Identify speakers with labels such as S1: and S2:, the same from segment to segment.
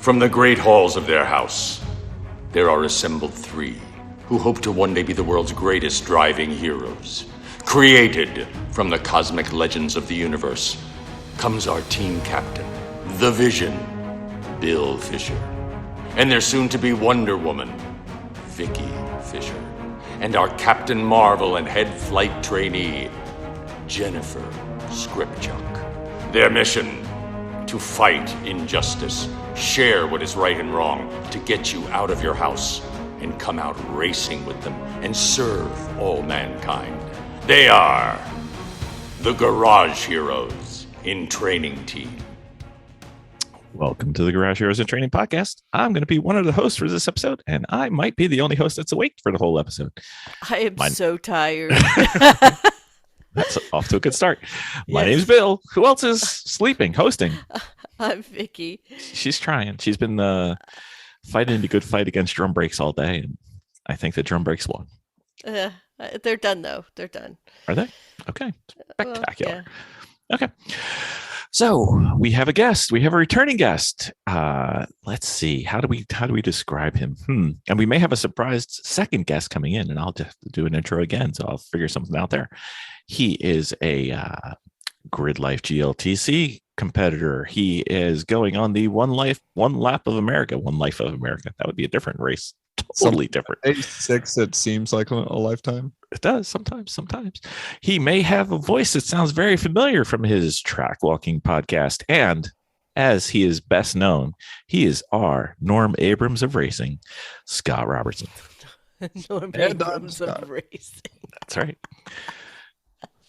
S1: From the great halls of their house, there are assembled three who hope to one day be the world's greatest driving heroes. Created from the cosmic legends of the universe comes our team captain, the Vision, Bill Fisher, and their soon-to-be Wonder Woman, Vicky Fisher, and our Captain Marvel and head flight trainee, Jennifer Scripchuk. Their mission: to fight injustice, share what is right and wrong, to get you out of your house and come out racing with them and serve all mankind. They are the Garage Heroes in Training Team.
S2: Welcome to the Garage Heroes in Training podcast. I'm going to be one of the hosts for this episode, and I might be the only host that's awake for the whole episode.
S3: I am so tired.
S2: That's off to a good start. My name's Bill. Who else is sleeping, hosting?
S3: I'm Vicky.
S2: She's trying. She's been fighting a good fight against drum brakes all day, and I think the drum brakes won.
S3: They're done, though. They're done.
S2: Are they? Okay. Spectacular.
S3: Yeah.
S2: Okay. So we have a guest. We have a returning guest. Let's see. How do we describe him? And we may have a surprised second guest coming in, and I'll just do an intro again. So I'll figure something out there. He is a Grid Life GLTC competitor. He is going on the One Life of America. That would be a different race. Totally different.
S4: 86, it seems like a lifetime.
S2: It does sometimes. He may have a voice that sounds very familiar from his track walking podcast. And as he is best known, he is our Norm Abrams of racing, Scott Robertson.
S3: Norm Abrams of racing.
S2: That's right.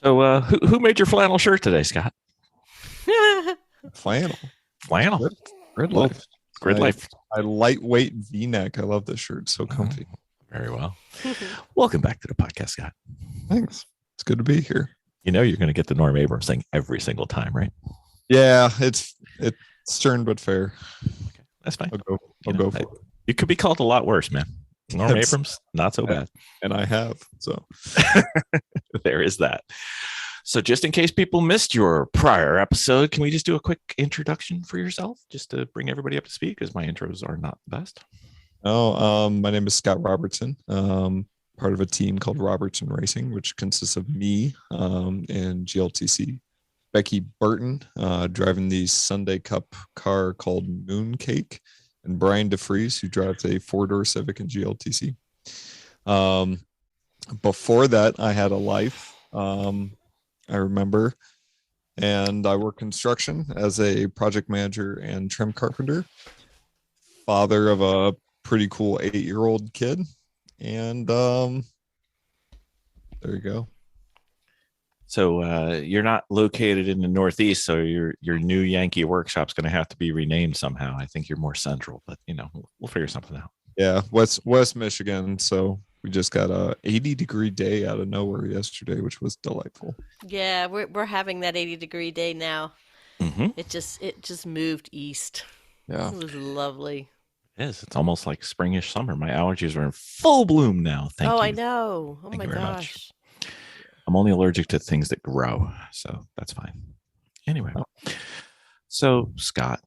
S2: So who made your flannel shirt today, Scott?
S4: Flannel.
S2: Grid
S4: Life.
S2: Grid Life.
S4: I lightweight V-neck. I love this shirt. So comfy.
S2: Very well. Welcome back to the podcast, Scott.
S4: Thanks. It's good to be here.
S2: You know you're going to get the Norm Abrams thing every single time, right?
S4: Yeah, it's stern but fair.
S2: Okay, that's fine.
S4: I'll go for it.
S2: You could be called a lot worse, man. Norm Abrams, not so bad.
S4: And I have. So
S2: there is that. So just in case people missed your prior episode, can we just do a quick introduction for yourself just to bring everybody up to speed, because my intros are not the best.
S4: My name is Scott Robertson. Part of a team called Robertson Racing, which consists of me and GLTC, Becky Burton, driving the Sundae Cup car called Mooncake, and Brian DeFries, who drives a four-door Civic in GLTC. Before that, I had a life. I remember, and I work construction as a project manager and trim carpenter, father of a pretty cool 8-year-old kid, and there you go.
S2: So you're not located in the Northeast, so your new Yankee workshop's going to have to be renamed somehow. I think you're more central, but we'll figure something out.
S4: Yeah, West Michigan. So we just got a 80-degree day out of nowhere yesterday, which was delightful.
S3: Yeah, we're having that 80-degree day now.
S2: Mm-hmm.
S3: It just moved east.
S4: Yeah,
S3: it was lovely.
S2: It is. It's almost like springish summer. My allergies are in full bloom now. Thank you.
S3: I know. Oh
S2: Thank
S3: my
S2: you very
S3: gosh.
S2: much. I'm only allergic to things that grow, so that's fine. Anyway, so Scott,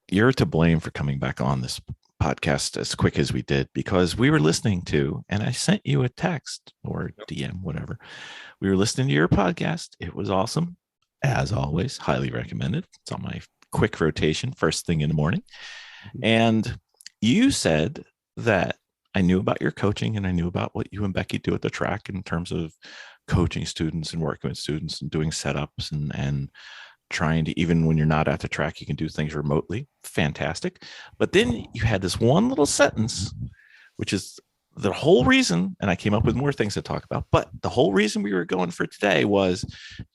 S2: you're to blame for coming back on this podcast as quick as we did, because we were listening to, and I sent you a text or DM, whatever. We were listening to your podcast. It was awesome. As always, highly recommended. It's on my quick rotation first thing in the morning. And you said that I knew about your coaching, and I knew about what you and Becky do at the track in terms of coaching students and working with students and doing setups and trying to, even when you're not at the track, you can do things remotely. Fantastic. But then you had this one little sentence, which is the whole reason, and I came up with more things to talk about, but the whole reason we were going for today was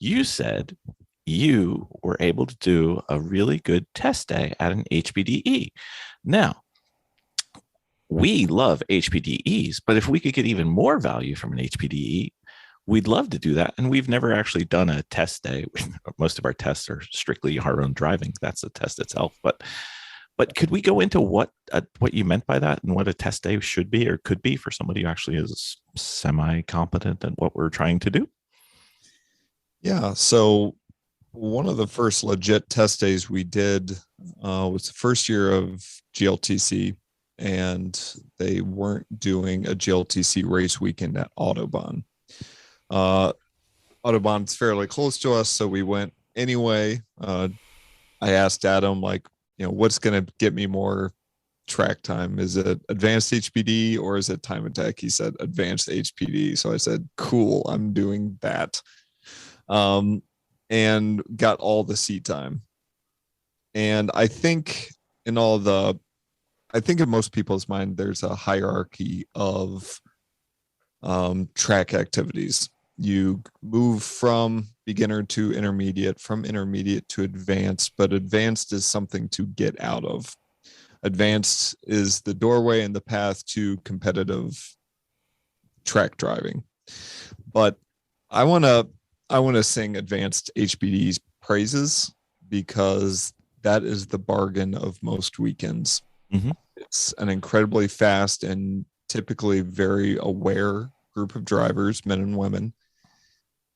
S2: you said you were able to do a really good test day at an HPDE. Now, we love HPDEs, but if we could get even more value from an HPDE, we'd love to do that. And we've never actually done a test day. Most of our tests are strictly our own driving. That's the test itself. But could we go into what you meant by that and what a test day should be or could be for somebody who actually is semi-competent at what we're trying to do?
S4: Yeah. So One of the first legit test days we did was the first year of GLTC, and they weren't doing a GLTC race weekend at Autobahn. Autobahn's fairly close to us, so we went anyway. I asked Adam, like, what's going to get me more track time? Is it advanced HPD or is it time attack? He said advanced HPD. So I said, cool, I'm doing that. And got all the seat time. And I think in most people's mind, there's a hierarchy of track activities. You move from beginner to intermediate, from intermediate to advanced, but advanced is something to get out of. Advanced is the doorway and the path to competitive track driving. But I want to sing advanced HPD's praises because that is the bargain of most weekends.
S2: Mm-hmm.
S4: It's an incredibly fast and typically very aware group of drivers, men and women.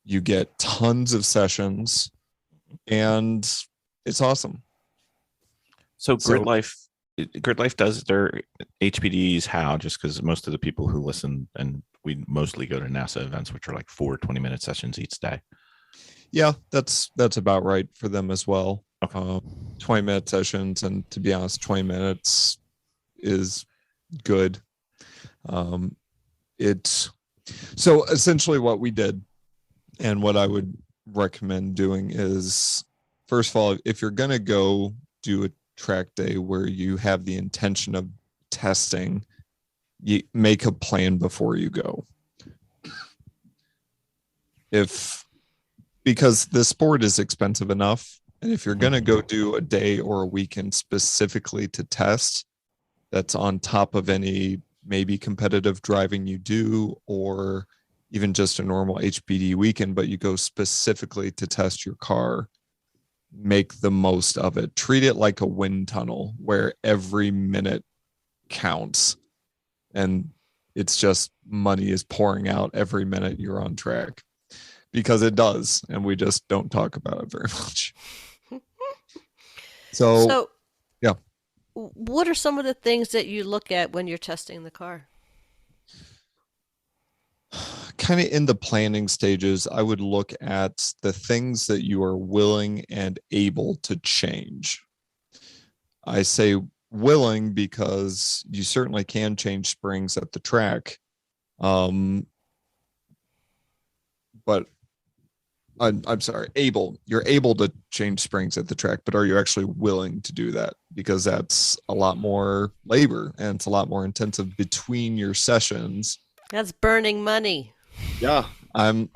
S4: You get tons of sessions and it's awesome.
S2: So Grid Life does their HPDs how? Just because most of the people who listen, and we mostly go to NASA events, which are like 4 20-minute sessions each day.
S4: Yeah, that's about right for them as well.
S2: Okay.
S4: 20-minute sessions, and to be honest, 20 minutes is good. It's so essentially what we did, and what I would recommend doing is, first of all, if you're going to go do a track day where you have the intention of testing, you make a plan before you go. Because the sport is expensive enough, and if you're going to go do a day or a weekend specifically to test, that's on top of any maybe competitive driving you do, or even just a normal HPD weekend, but you go specifically to test your car, make the most of it. Treat it like a wind tunnel where every minute counts, and it's just money is pouring out every minute you're on track, because it does, and we just don't talk about it very much. So yeah.
S3: What are some of the things that you look at when you're testing the car?
S4: Kind of in the planning stages, I would look at the things that you are willing and able to change. I say willing because you certainly can change springs at the track. But I'm sorry, able. You're able to change springs at the track, but are you actually willing to do that? Because that's a lot more labor and it's a lot more intensive between your sessions.
S3: That's burning money.
S4: Yeah.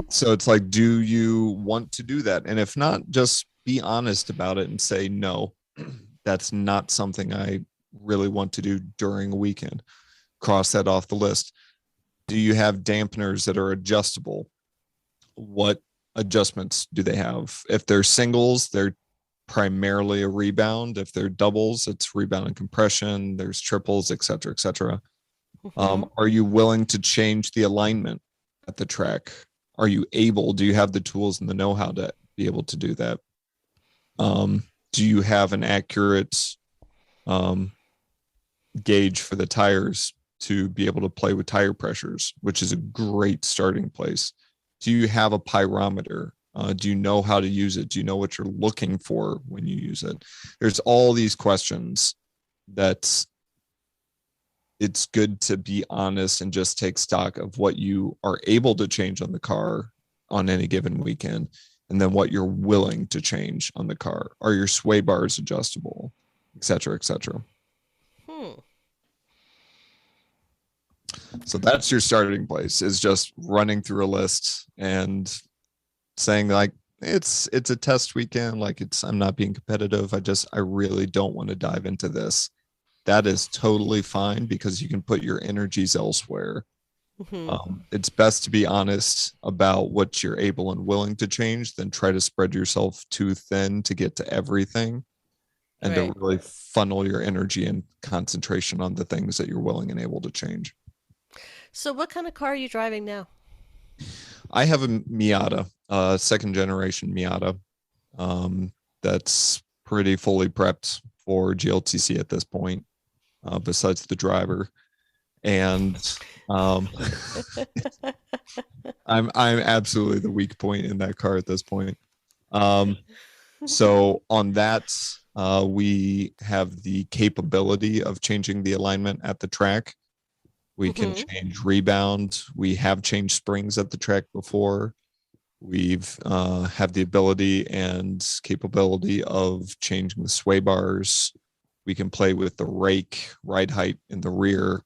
S4: So it's like, do you want to do that? And if not, just be honest about it and say, no, that's not something I really want to do during a weekend. Cross that off the list. Do you have dampeners that are adjustable? What adjustments do they have? If they're singles, they're primarily a rebound. If they're doubles, it's rebound and compression. There's triples, et cetera, et cetera.
S3: Mm-hmm.
S4: Are you willing to change the alignment at the track? Are you able? Do you have the tools and the know-how to be able to do that? Do you have an accurate gauge for the tires to be able to play with tire pressures, which is a great starting place? Do you have a pyrometer? Do you know how to use it? Do you know what you're looking for when you use it? There's all these questions that it's good to be honest and just take stock of what you are able to change on the car on any given weekend, and then what you're willing to change on the car. Are your sway bars adjustable, et cetera, et cetera? So that's your starting place, is just running through a list and saying, like, it's a test weekend. Like, I'm not being competitive. I really don't want to dive into this. That is totally fine, because you can put your energies elsewhere.
S3: Mm-hmm.
S4: It's best to be honest about what you're able and willing to change than try to spread yourself too thin to get to everything, and
S3: Right.
S4: to really funnel your energy and concentration on the things that you're willing and able to change.
S3: So what kind of car are you driving now?
S4: I have a Miata, second generation Miata. that's pretty fully prepped for GLTC at this point, besides the driver. And I'm absolutely the weak point in that car at this point. So on that, we have the capability of changing the alignment at the track. We can change rebound. We have changed springs at the track before. We've have the ability and capability of changing the sway bars. We can play with the rake, ride height in the rear,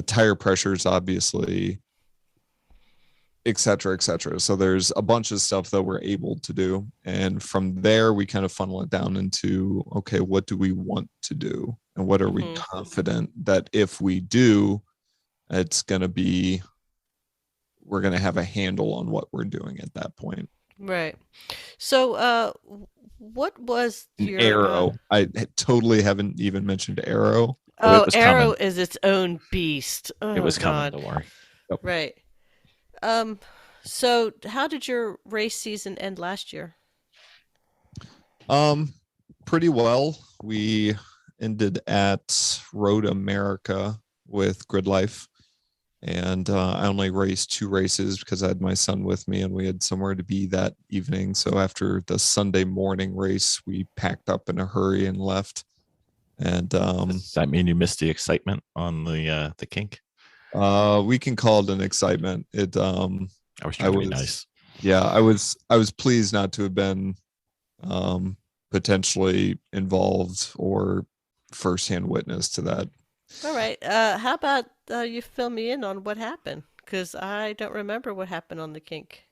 S4: tire pressures, obviously, et cetera, et cetera. So there's a bunch of stuff that we're able to do. And from there, we kind of funnel it down into, okay, what do we want to do? And what are we confident that if we do, it's going to be, we're going to have a handle on what we're doing at that point.
S3: Right. So, what was your
S4: Aero? I totally haven't even mentioned aero.
S2: Oh, it was
S3: Aero
S2: coming.
S3: is its own beast. Oh,
S2: It was
S3: God.
S2: coming, don't worry.
S3: Right. So how did your race season end last year?
S4: Pretty well. We ended at Road America with Grid Life. And I only raced 2 races because I had my son with me and we had somewhere to be that evening. So after the Sunday morning race, we packed up in a hurry and left. And
S2: Does that mean you missed the excitement on the kink?
S4: we can call it an excitement. It
S2: I was trying to be nice.
S4: Yeah, I was pleased not to have been potentially involved or firsthand witness to that.
S3: All right. How about you fill me in on what happened? Because I don't remember what happened on the kink.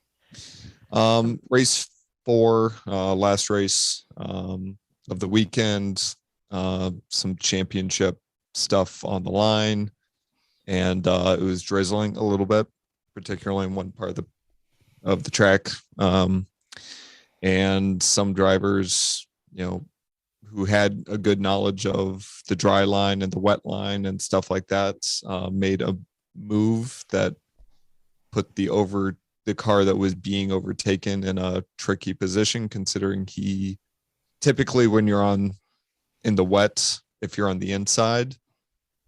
S4: Race 4, last race of the weekend, some championship stuff on the line, and it was drizzling a little bit, particularly in one part of the track. And some drivers, who had a good knowledge of the dry line and the wet line and stuff like that, made a move that put the car that was being overtaken in a tricky position, considering he typically, when you're in the wet, if you're on the inside,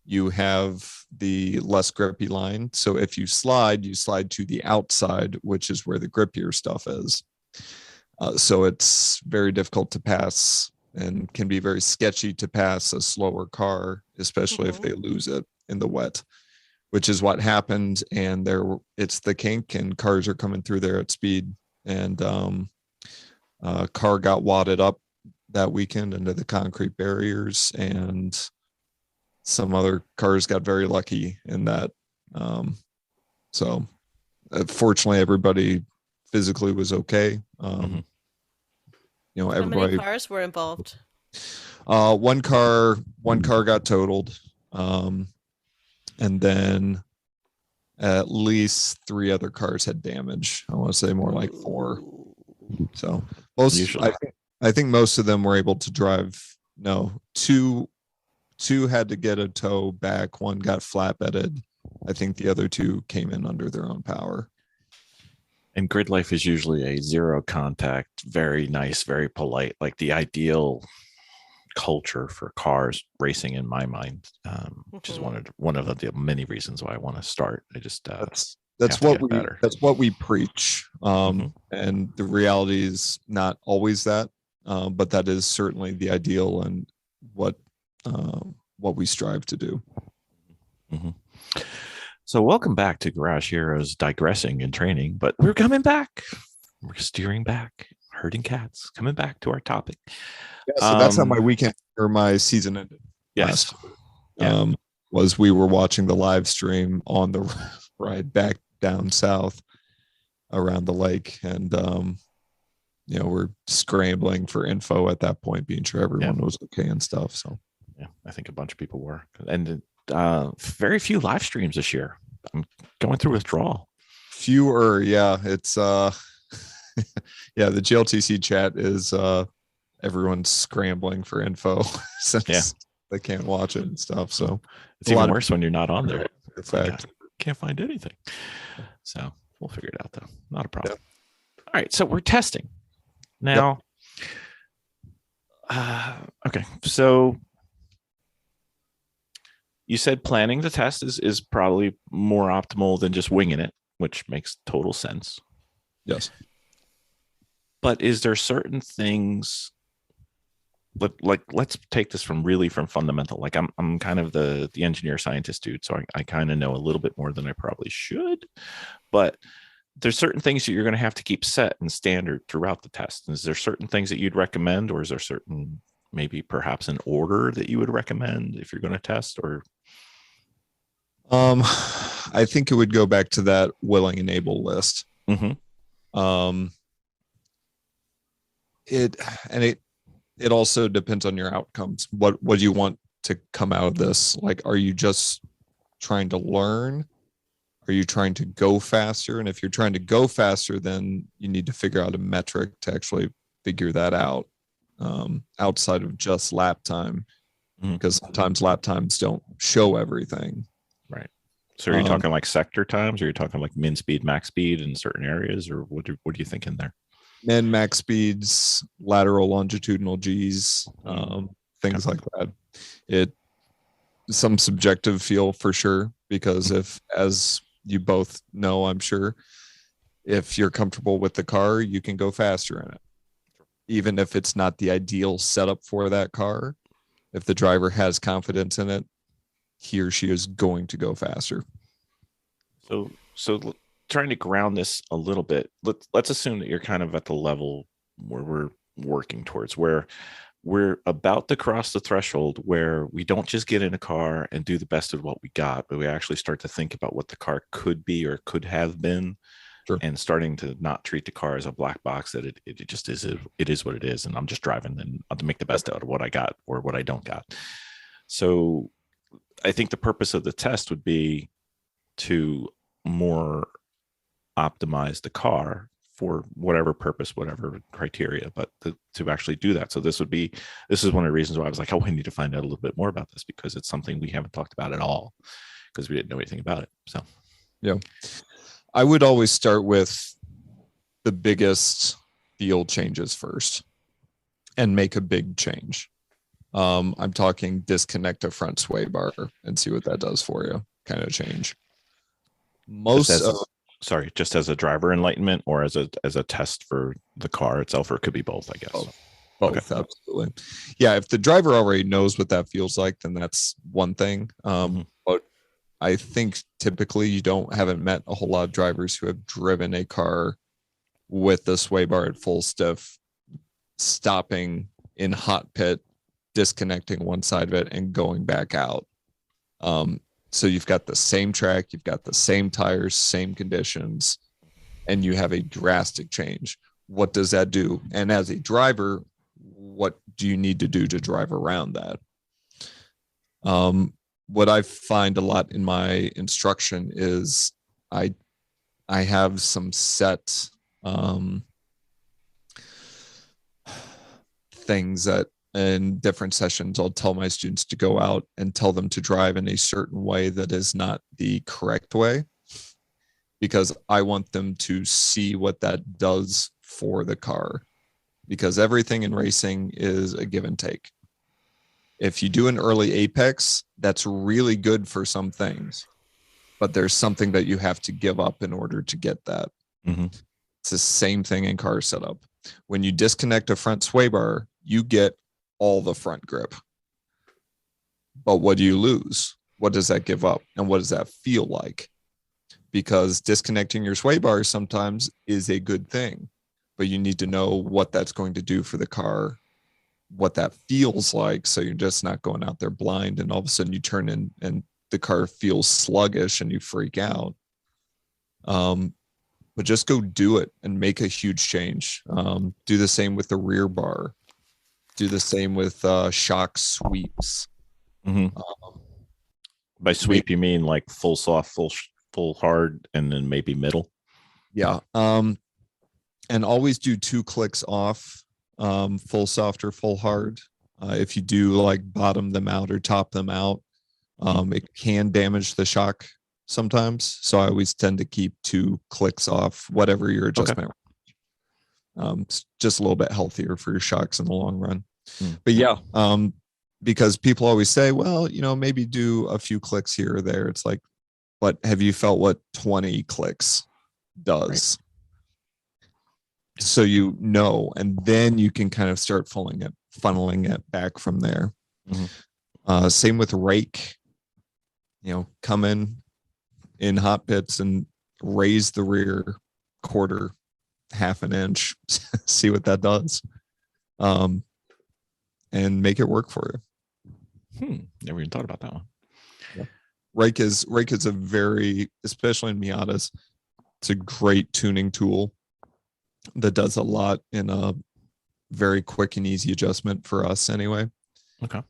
S4: you have the less grippy line. So if you slide to the outside, which is where the grippier stuff is. So it's very difficult to pass and can be very sketchy to pass a slower car, especially if they lose it in the wet, which is what happened. And it's the kink and cars are coming through there at speed. And car got wadded up that weekend into the concrete barriers, and some other cars got very lucky in that. So fortunately, everybody physically was okay.
S3: How
S4: everybody.
S3: many cars were involved?
S4: One car got totaled, and then at least 3 other cars had damage. I want to say more like 4. So I think most of them were able to drive. No, two had to get a tow back. 1 got flatbedded. I think the other 2 came in under their own power.
S2: And Grid Life is usually a 0 contact, very nice, very polite, like the ideal culture for cars racing in my mind, which is one of the many reasons why I want to start. I just
S4: that's what we preach, and the reality is not always that, but that is certainly the ideal and what we strive to do.
S2: So welcome back to Garage Heroes, digressing and training, but we're coming back. We're steering back, herding cats, coming back to our topic.
S4: Yeah, so that's how my weekend or my season ended.
S2: Yes.
S4: Was we were watching the live stream on the ride back down south around the lake, and we're scrambling for info at that point, being sure everyone was okay and stuff. So
S2: yeah, I think a bunch of people were, and very few live streams this year. I'm going through withdrawal.
S4: Fewer, yeah. It's the GLTC chat is everyone's scrambling for info since they can't watch it and stuff. So
S2: it's even worse when you're not on there.
S4: In fact,
S2: can't find anything. So we'll figure it out though. Not a problem. All right, so we're testing. Now, okay, so you said planning the test is probably more optimal than just winging it, which makes total sense.
S4: Yes.
S2: But is there certain things, like let's take this from fundamental. Like I'm kind of the engineer scientist dude, so I kind of know a little bit more than I probably should. But there's certain things that you're going to have to keep set and standard throughout the test. Is there certain things that you'd recommend, or is there certain, maybe perhaps an order that you would recommend if you're going to test? Or
S4: I think it would go back to that willing and able list.
S2: Mm-hmm.
S4: It also depends on your outcomes. What do you want to come out of this? Like, are you just trying to learn? Are you trying to go faster? And if you're trying to go faster, then you need to figure out a metric to actually figure that out, outside of just lap time, because sometimes lap times don't show everything.
S2: Right. So are you talking like sector times, or are you talking like min speed, max speed in certain areas, or what do you think in there?
S4: Min, max speeds, lateral, longitudinal Gs, things like that. Some subjective feel for sure, because if, as you both know, I'm sure, if you're comfortable with the car, you can go faster in it. Even if it's not the ideal setup for that car, if the driver has confidence in it, he or she is going to go faster.
S2: So trying to ground this a little bit, let's assume that you're kind of at the level where we're working towards, where we're about to cross the threshold where we don't just get in a car and do the best of what we got, but we actually start to think about what the car could be or could have been. Sure. And starting to not treat the car as a black box, that it just is, it is what it is. And I'm just driving and I'll make the best out of what I got or what I don't got. So I think the purpose of the test would be to more optimize the car for whatever purpose, whatever criteria, but to actually do that. So this is one of the reasons why I was like, oh, we need to find out a little bit more about this, because it's something we haven't talked about at all, because we didn't know anything about it. So,
S4: yeah, I would always start with the biggest field changes first and make a big change. I'm talking disconnect a front sway bar and see what that does for you, kind of change.
S2: Just as a driver enlightenment, or as a test for the car itself, or it could be both, I guess.
S4: Both, okay. Absolutely. Yeah, if the driver already knows what that feels like, then that's one thing. But I think typically you haven't met a whole lot of drivers who have driven a car with the sway bar at full stiff, stopping in hot pit, disconnecting one side of it and going back out. So you've got the same track, you've got the same tires, same conditions, and you have a drastic change. What does that do? And as a driver, what do you need to do to drive around that? What I find a lot in my instruction is I have some set things that in different sessions, I'll tell my students to go out and tell them to drive in a certain way that is not the correct way, because I want them to see what that does for the car, because everything in racing is a give and take. If you do an early apex, that's really good for some things, but there's something that you have to give up in order to get that. It's the same thing in car setup. When you disconnect a front sway bar, you get all the front grip. But what do you lose? What does that give up? And what does that feel like? Because disconnecting your sway bars sometimes is a good thing, but you need to know what that's going to do for the car, what that feels like, so you're just not going out there blind and all of a sudden you turn in and the car feels sluggish and you freak out. But just go do it and make a huge change. Do the same with the rear bar. Do the same with shock sweeps.
S2: By sweep, you mean like full soft, full hard, and then maybe middle?
S4: Yeah. And always do 2 clicks off, full soft or full hard. If you do like bottom them out or top them out, it can damage the shock sometimes. So I always tend to keep 2 clicks off, whatever your adjustment. It's just a little bit healthier for your shocks in the long run.
S2: Mm.
S4: But yeah, because people always say, well, maybe do a few clicks here or there. It's like, but have you felt what 20 clicks does? Right. So and then you can kind of start funneling it back from there. Mm-hmm. Same with rake. Come in hot pits and raise the rear quarter, half an inch, see what that does, and make it work for you.
S2: Never even thought about that one.
S4: Yeah. Rake is a very, especially in Miatas, it's a great tuning tool that does a lot in a very quick and easy adjustment for us anyway.
S2: Okay.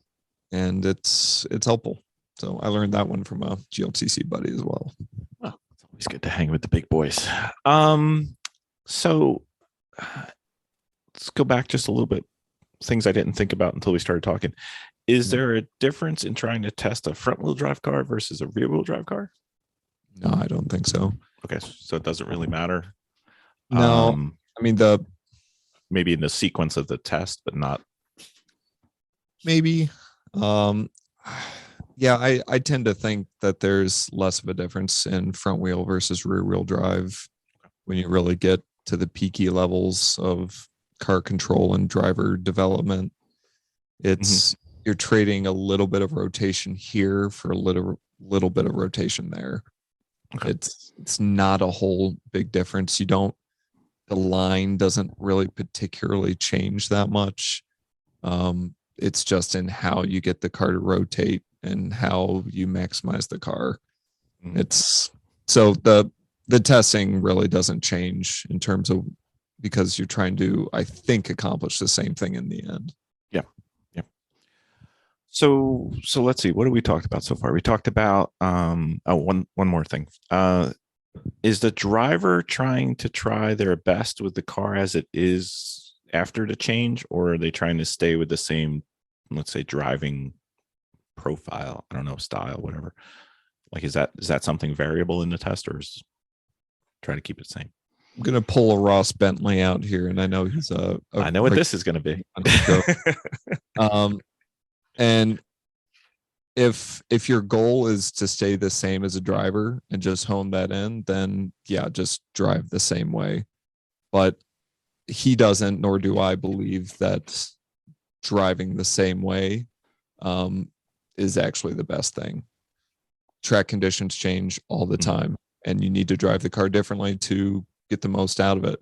S4: And it's helpful. So I learned that one from a GLTC buddy as well.
S2: Well, it's always good to hang with the big boys. So let's go back just a little bit. Things I didn't think about until we started talking. Is there a difference in trying to test a front wheel drive car versus a rear wheel drive car?
S4: No, I don't think so.
S2: Okay. So it doesn't really matter.
S4: No, I mean,
S2: maybe in the sequence of the test, but not.
S4: Maybe. Yeah, I tend to think that there's less of a difference in front wheel versus rear wheel drive when you really get to the peaky levels of car control and driver development. It's you're trading a little bit of rotation here for a little bit of rotation there. Okay. It's not a whole big difference. The line doesn't really particularly change that much. It's just in how you get the car to rotate and how you maximize the car. It's so the testing really doesn't change in terms of, because you're trying to, I think, accomplish the same thing in the end.
S2: Yeah. Yeah. So let's see. What have we talked about so far? We talked about one more thing. Is the driver trying their best with the car as it is after the change, or are they trying to stay with the same, let's say, driving profile? I don't know, style, whatever. Like, is that something variable in the test, or is try to keep it the same?
S4: I'm gonna pull a Ross Bentley out here, and I know he's
S2: I know what this is gonna be.
S4: And if your goal is to stay the same as a driver and just hone that in, then yeah, just drive the same way. But he doesn't, nor do I believe that driving the same way is actually the best thing. Track conditions change all the time, and you need to drive the car differently to get the most out of it.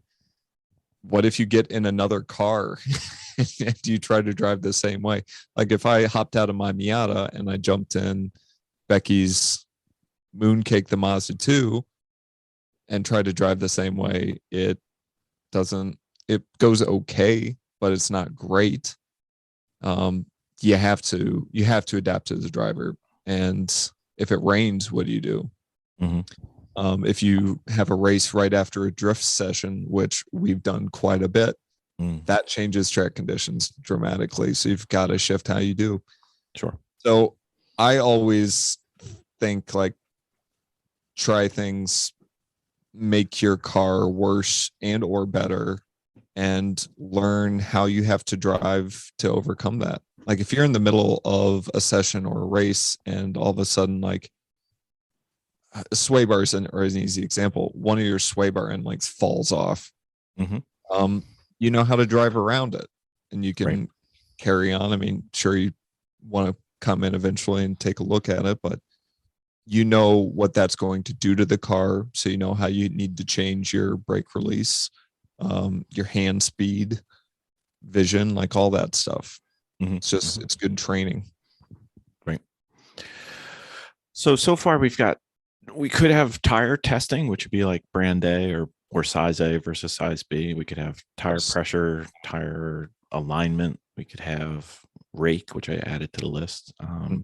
S4: What if you get in another car and you try to drive the same way? Like if I hopped out of my Miata and I jumped in Becky's Mooncake, the Mazda 2, and tried to drive the same way, it goes okay, but it's not great. You have to adapt as a driver. And if it rains, what do you do? If you have a race right after a drift session, which we've done quite a bit, that changes track conditions dramatically. So you've got to shift how you do.
S2: Sure.
S4: So I always think, like, try things, make your car worse and or better, and learn how you have to drive to overcome that. Like if you're in the middle of a session or a race and all of a sudden, like, sway bars are an easy example. One of your sway bar end links falls off. You know how to drive around it, and you can carry on. I mean, sure, you want to come in eventually and take a look at it, but you know what that's going to do to the car. So you know how you need to change your brake release, your hand speed, vision, like all that stuff. It's just, it's good training.
S2: Great. So far we could have tire testing, which would be like brand A or size A versus size B. We could have tire pressure, tire alignment. We could have rake, which I added to the list.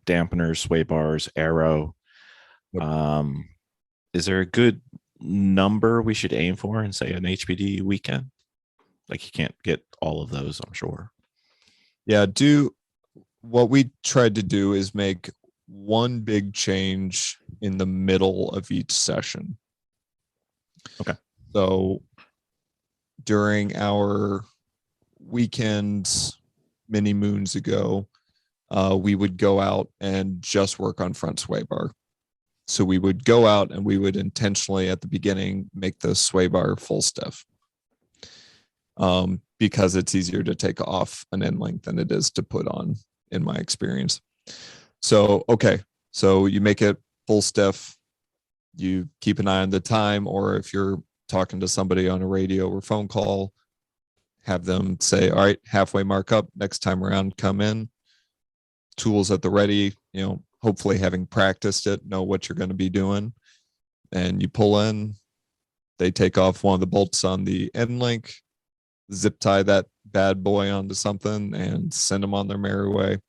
S2: Dampeners, sway bars, aero. Is there a good number we should aim for in, say, an HPDE weekend? Like, you can't get all of those, I'm sure.
S4: Yeah, what we tried to do is make one big change in the middle of each session.
S2: Okay.
S4: So during our weekends many moons ago, we would go out and just work on front sway bar. So we would go out and we would intentionally at the beginning make the sway bar full stiff, because it's easier to take off an end length than it is to put on, in my experience. So, okay. So you make it full stiff, you keep an eye on the time, or if you're talking to somebody on a radio or phone call, have them say, all right, halfway mark up, next time around, come in, tools at the ready, hopefully having practiced it, know what you're going to be doing. And you pull in, they take off one of the bolts on the end link, zip tie that bad boy onto something and send them on their merry way.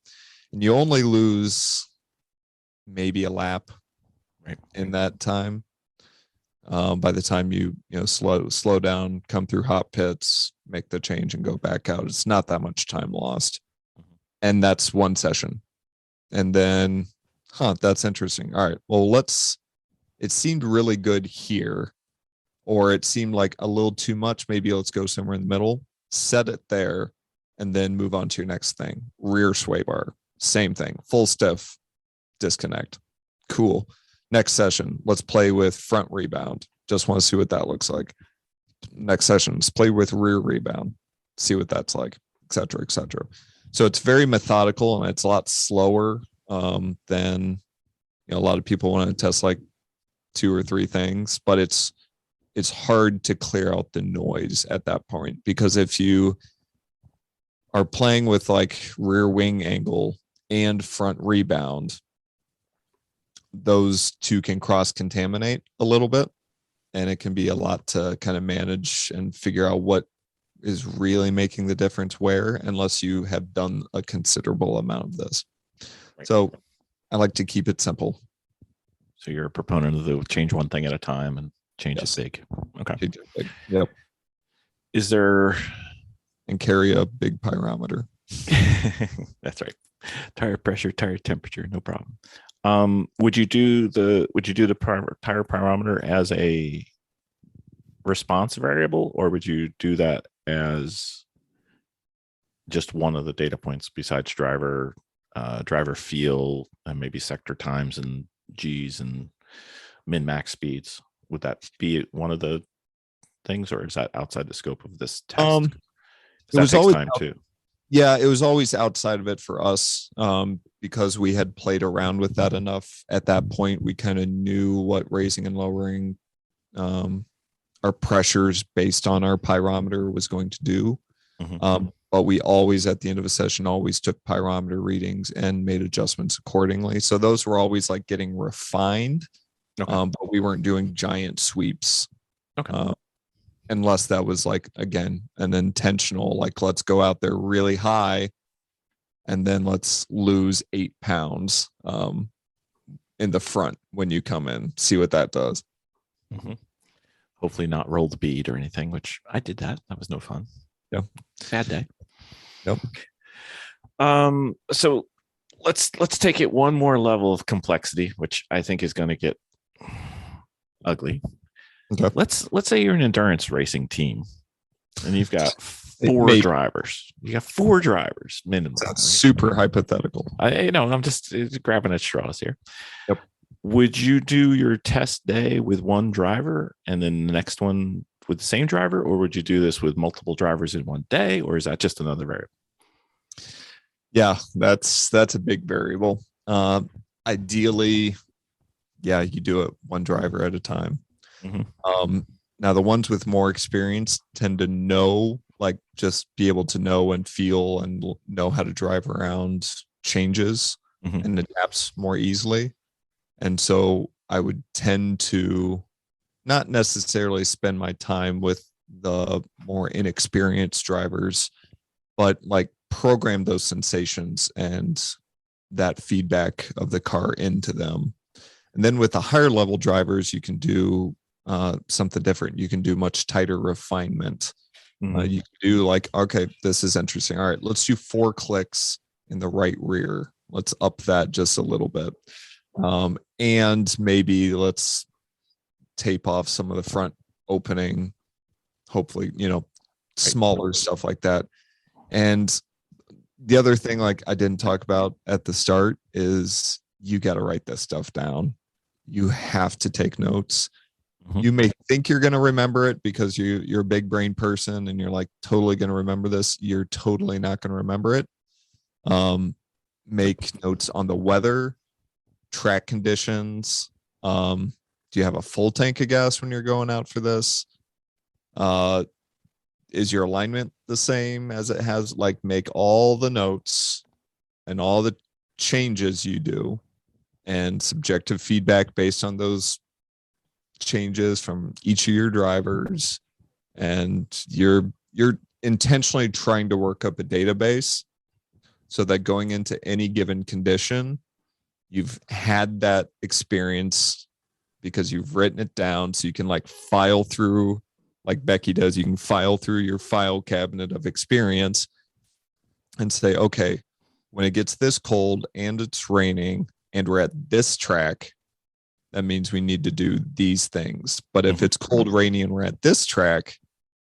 S4: And you only lose maybe a lap in that time. By the time you slow down, come through hot pits, make the change and go back out, it's not that much time lost. And that's one session. And then, that's interesting. All right, well, it seemed really good here, or it seemed like a little too much. Maybe let's go somewhere in the middle, set it there, and then move on to your next thing. Rear sway bar, same thing, full stiff, disconnect. Cool. Next session, let's play with front rebound. Just want to see what that looks like. Next session, let's play with rear rebound, see what that's like, et cetera, et cetera. So it's very methodical and it's a lot slower than a lot of people want to test like 2 or 3 things, but it's hard to clear out the noise at that point, because if you are playing with like rear wing angle and front rebound, those two can cross contaminate a little bit, and it can be a lot to kind of manage and figure out what is really making the difference where, unless you have done a considerable amount of this. Right. So I like to keep it simple.
S2: So you're a proponent of the change one thing at a time and change it big. Okay.
S4: Change it big. Yep.
S2: Is there,
S4: and carry a big pyrometer.
S2: That's right. Tire pressure, tire temperature, no problem. Would you do the tire pyrometer as a response variable, or would you do that as just one of the data points besides driver feel and maybe sector times and G's and min max speeds? Would that be one of the things, or is that outside the scope of this test?
S4: It was always
S2: time too.
S4: Yeah, it was always outside of it for us, because we had played around with that enough. At that point, we kind of knew what raising and lowering our pressures based on our pyrometer was going to do. Mm-hmm. But we always, at the end of a session, always took pyrometer readings and made adjustments accordingly. So those were always like getting refined, but we weren't doing giant sweeps. Okay. Unless that was like, again, an intentional, like, let's go out there really high and then let's lose 8 pounds in the front when you come in, see what that does.
S2: Mm-hmm. Hopefully not roll the bead or anything, which I did that. That was no fun.
S4: Yeah.
S2: Bad day.
S4: Nope.
S2: So let's take it one more level of complexity, which I think is going to get ugly. Okay. Let's say you're an endurance racing team and you've got 4 drivers. You got 4 drivers minimum.
S4: That's right? Super hypothetical.
S2: I'm just grabbing at straws here.
S4: Yep.
S2: Would you do your test day with one driver and then the next one with the same driver, or would you do this with multiple drivers in one day, or is that just another variable?
S4: Yeah, that's a big variable. Ideally, you do it one driver at a time. Mm-hmm. Now the ones with more experience tend to know, like, just be able to know and feel and know how to drive around changes and adapts more easily. And so I would tend to not necessarily spend my time with the more inexperienced drivers, but like program those sensations and that feedback of the car into them. And then with the higher level drivers, you can do something different. You can do much tighter refinement. You can do like, okay, this is interesting. All right, let's do 4 clicks in the right rear. Let's up that just a little bit. And maybe let's tape off some of the front opening, hopefully, smaller stuff like that. And the other thing, like I didn't talk about at the start, is you got to write this stuff down. You have to take notes. You may think you're going to remember it because you're a big brain person and you're like totally going to remember this. You're totally not going to remember it. Make notes on the weather, track conditions. Do you have a full tank of gas when you're going out for this? Is your alignment the same as it has? Like, make all the notes and all the changes you do and subjective feedback based on those changes from each of your drivers. And you're intentionally trying to work up a database so that going into any given condition, you've had that experience because you've written it down, so you can like file through, like Becky does, you can file through your file cabinet of experience and say, okay, when it gets this cold and it's raining and we're at this track, that means we need to do these things. But if it's cold, rainy, and we're at this track,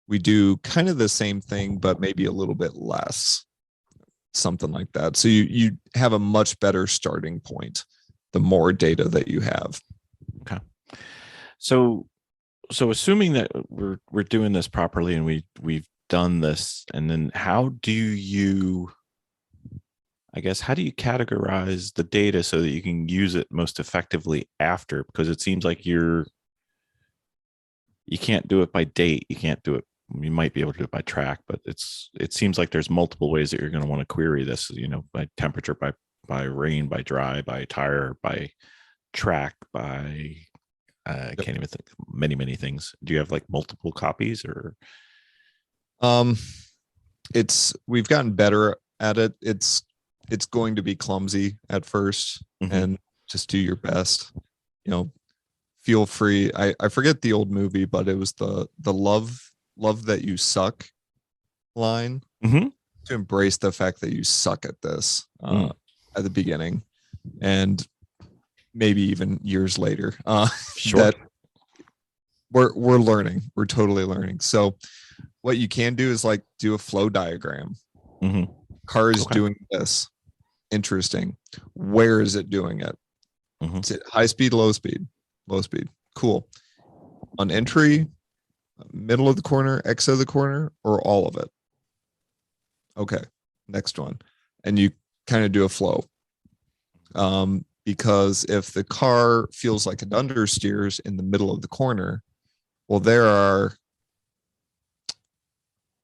S4: we do kind of the same thing, but maybe a little bit less, something like that. So you have a much better starting point the more data that you have.
S2: Okay. So assuming that we're doing this properly and we've done this, and then how do you categorize the data so that you can use it most effectively after? Because it seems like you can't do it by date. You can't do it. You might be able to do it by track, but it seems like there's multiple ways that you're going to want to query this, by temperature, by rain, by dry, by tire, by track, by I can't even think, many things. Do you have like multiple copies or?
S4: We've gotten better at it. It's going to be clumsy at first, and just do your best. Feel free. I forget the old movie, but it was the love that you suck line, to embrace the fact that you suck at this at the beginning, and maybe even years later.
S2: Sure.
S4: That we're learning. We're totally learning. So what you can do is like do a flow diagram. Car is doing this. Interesting. Where is it doing it? Is it high speed, low speed? Low speed. Cool. On entry, middle of the corner, exit of the corner, or all of it? Okay. Next one. And you kind of do a flow. Because if the car feels like it understeers in the middle of the corner, well, there are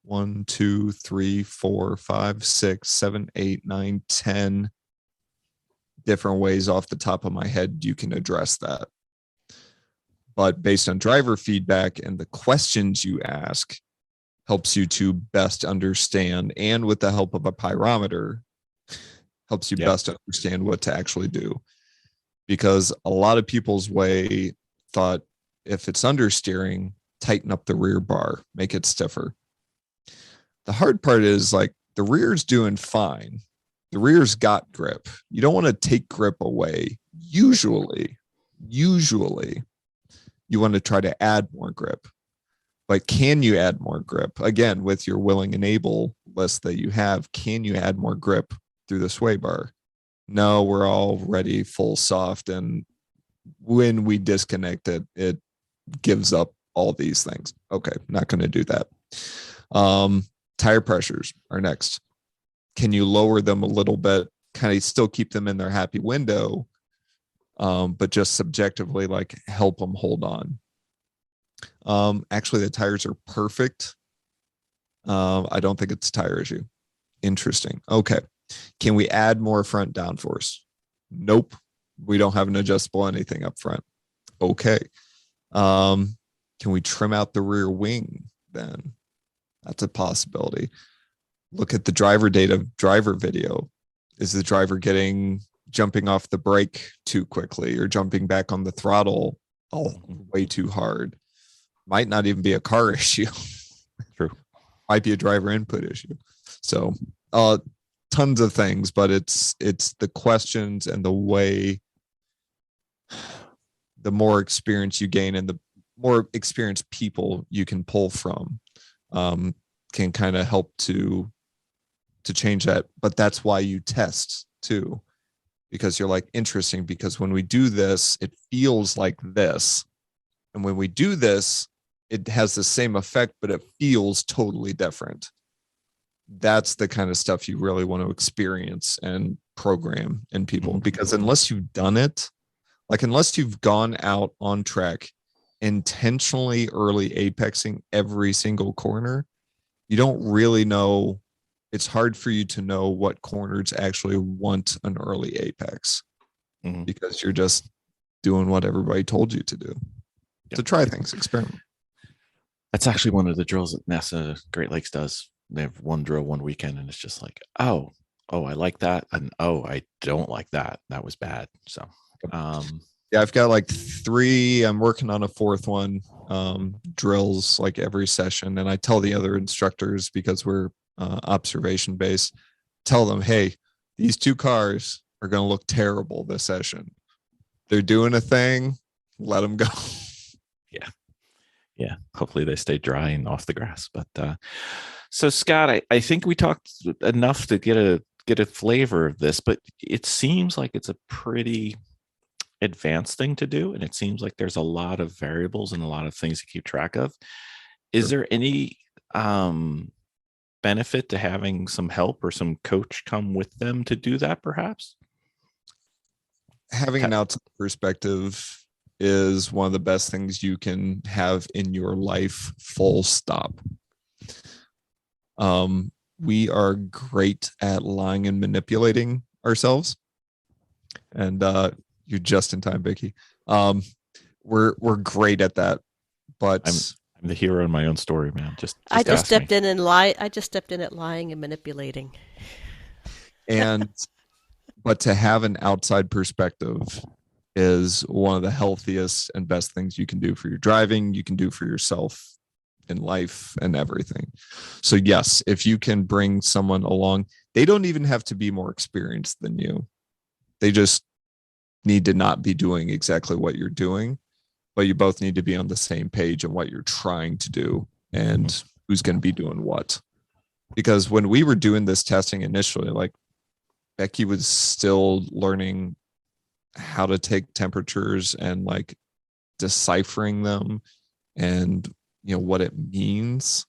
S4: 1, 2, 3, 4, 5, 6, 7, 8, 9, 10 different ways off the top of my head you can address that. But based on driver feedback and the questions you ask, helps you to best understand, and with the help of a pyrometer, helps you best understand what to actually do. Because a lot of people's way thought, if it's understeering, tighten up the rear bar, make it stiffer. The hard part is like the rear's doing fine. The rear's got grip. You don't want to take grip away. Usually you want to try to add more grip. But can you add more grip? Again, with your willing and able list that you have, can you add more grip through the sway bar? No, we're already full soft. And when we disconnect it, it gives up all these things. Okay, not going to do that. Tire pressures are next. Can you lower them a little bit? Kind of still keep them in their happy window, but just subjectively like help them hold on. Actually, the tires are perfect. I don't think it's a tire issue. Interesting. Okay. Can we add more front downforce? Nope. We don't have an adjustable anything up front. Okay. Can we trim out the rear wing then? That's a possibility. Look at the driver data, driver video. Is the driver jumping off the brake too quickly or jumping back on the throttle way too hard? Might not even be a car issue.
S2: True.
S4: Might be a driver input issue. So tons of things, but it's the questions and the way, the more experience you gain and the more experienced people you can pull from, can kind of help to change that. But that's why you test too, because you're like, interesting, because when we do this, it feels like this. And when we do this, it has the same effect, but it feels totally different. That's the kind of stuff you really want to experience and program in people, because unless you've done it, like unless you've gone out on track intentionally early apexing every single corner, you don't really know. It's hard for you to know what corners actually want an early apex, because you're just doing what everybody told you to do. To try things, experiment.
S2: That's actually one of the drills that NASA Great Lakes does. They have one drill one weekend, and it's just like, oh, I like that, and oh, I don't like that. That was bad. So,
S4: yeah, I've got like 3. I'm working on a 4th one. Drills like every session, and I tell the other instructors, because we're observation based, tell them, hey, these 2 cars are going to look terrible this session. They're doing a thing. Let them go.
S2: Yeah. Hopefully they stay dry and off the grass. But so Scott, I think we talked enough to get a flavor of this, but it seems like it's a pretty advanced thing to do, and it seems like there's a lot of variables and a lot of things to keep track of. Is there any benefit to having some help or some coach come with them to do that, perhaps?
S4: Having an outside perspective is one of the best things you can have in your life, full stop. We are great at lying and manipulating ourselves. And you're just in time, Becky. We're great at that. But
S2: I'm the hero in my own story, man.
S3: I just stepped in at lying and manipulating.
S4: But to have an outside perspective is one of the healthiest and best things you can do for your driving, you can do for yourself in life and everything. So yes, if you can bring someone along, they don't even have to be more experienced than you. They just need to not be doing exactly what you're doing, but you both need to be on the same page on what you're trying to do and who's going to be doing what. Because when we were doing this testing initially, like Becky was still learning how to take temperatures and like deciphering them and what it means.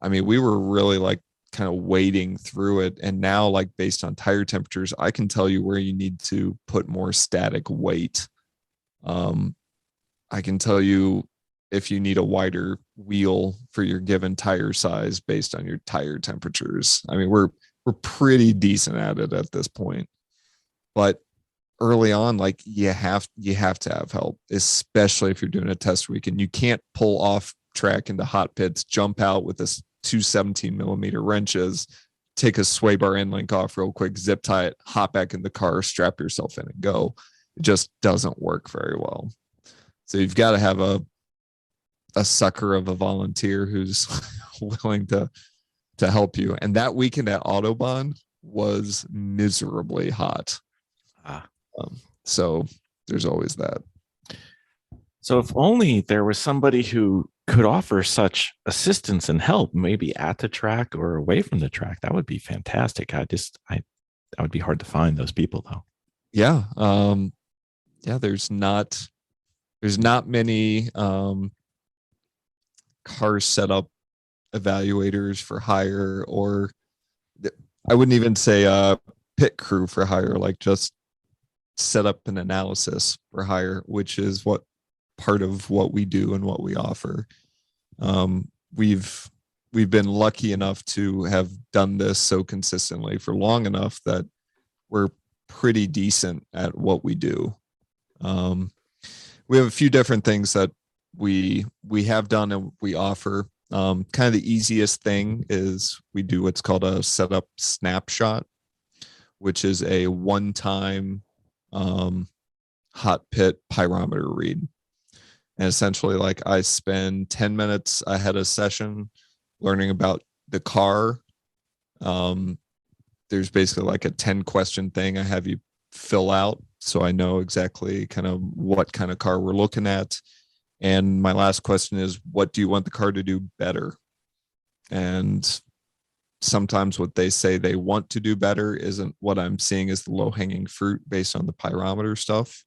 S4: I mean, we were really like kind of wading through it, and now like based on tire temperatures, I can tell you where you need to put more static weight. I can tell you if you need a wider wheel for your given tire size based on your tire temperatures. I mean, we're pretty decent at it at this point, but early on, like you have to have help, especially if you're doing a test week and you can't pull off track into hot pits, jump out with this 217mm wrenches, take a sway bar end link off real quick, zip tie it, hop back in the car, strap yourself in and go. It just doesn't work very well. So you've got to have a sucker of a volunteer who's willing to help you. And that weekend at Autobahn was miserably hot. So there's always that.
S2: So if only there was somebody who could offer such assistance and help, maybe at the track or away from the track, that would be fantastic. That would be hard to find those people though.
S4: Yeah. There's not many car setup evaluators for hire, or I wouldn't even say pit crew for hire, like just set up an analysis for hire, which is what part of what we do and what we offer. We've been lucky enough to have done this so consistently for long enough that we're pretty decent at what we do. We have a few different things that we have done and we offer. Kind of the easiest thing is we do what's called a setup snapshot, which is a one-time hot pit pyrometer read. And essentially, like, I spend 10 minutes ahead of session learning about the car. There's basically like a 10-question thing I have you fill out, so I know exactly kind of what kind of car we're looking at. And my last question is, what do you want the car to do better? And sometimes what they say they want to do better isn't what I'm seeing as the low-hanging fruit based on the pyrometer stuff.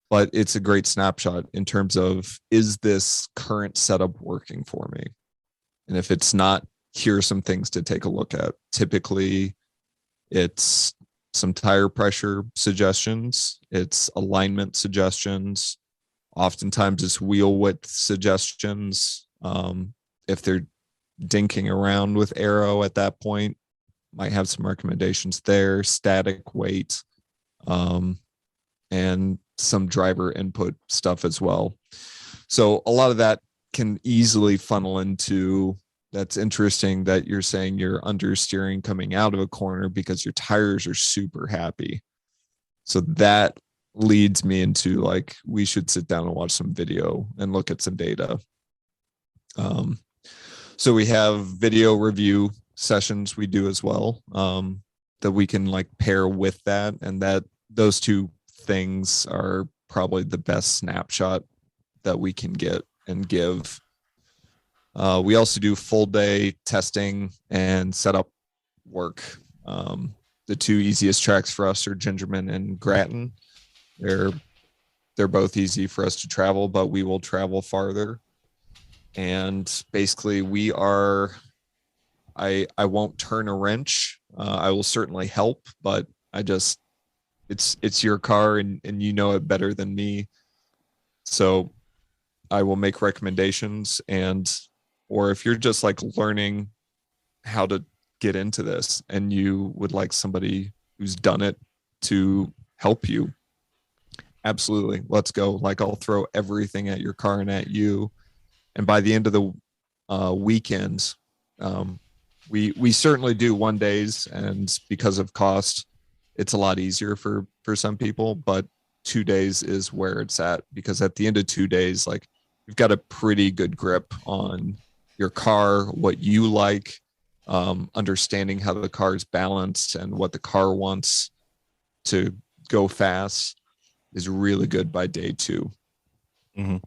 S4: But it's a great snapshot in terms of, is this current setup working for me? And if it's not, here are some things to take a look at. Typically, it's some tire pressure suggestions, it's alignment suggestions, oftentimes it's wheel width suggestions. If they're dinking around with aero at that point, might have some recommendations there, static weight, and some driver input stuff as well. So a lot of that can easily funnel into, that's interesting that you're saying you're understeering coming out of a corner because your tires are super happy. So that leads me into like, we should sit down and watch some video and look at some data. So we have video review sessions we do as well, that we can like pair with that, and that those two things are probably the best snapshot that we can get and give. We also do full day testing and setup work. The two easiest tracks for us are Gingerman and Grattan. They're both easy for us to travel, but we will travel farther. And basically we are, I won't turn a wrench. I will certainly help, but it's your car and you know it better than me. So I will make recommendations, or if you're just like learning how to get into this and you would like somebody who's done it to help you, absolutely, let's go. Like, I'll throw everything at your car and at you. And by the end of the weekends, we certainly do 1 days, and because of cost, it's a lot easier for some people, but 2 days is where it's at, because at the end of 2 days, like, you've got a pretty good grip on your car, what you like, understanding how the car is balanced and what the car wants to go fast is really good by day 2.
S2: Mm-hmm.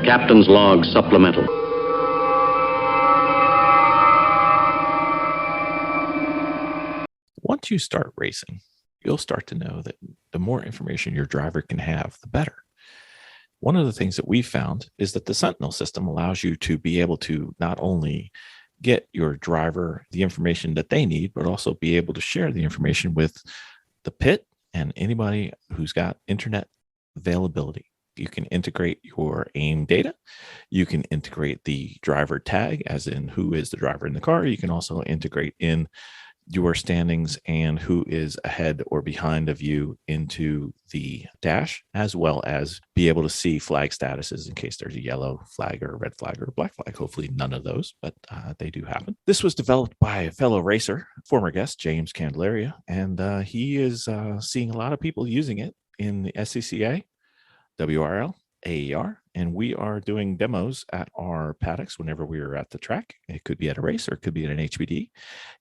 S5: Captain's log supplemental.
S2: Once you start racing, you'll start to know that the more information your driver can have, the better. One of the things that we found is that the Sentinel system allows you to be able to not only get your driver the information that they need, but also be able to share the information with the pit and anybody who's got internet availability. You can integrate your AIM data. You can integrate the driver tag, as in who is the driver in the car. You can also integrate in your standings and who is ahead or behind of you into the dash, as well as be able to see flag statuses in case there's a yellow flag or a red flag or a black flag. Hopefully none of those, but they do happen. This was developed by a fellow racer, former guest, James Candelaria, and he is seeing a lot of people using it in the SCCA, WRL, AER, and we are doing demos at our paddocks whenever we are at the track. It could be at a race or it could be at an HPDE.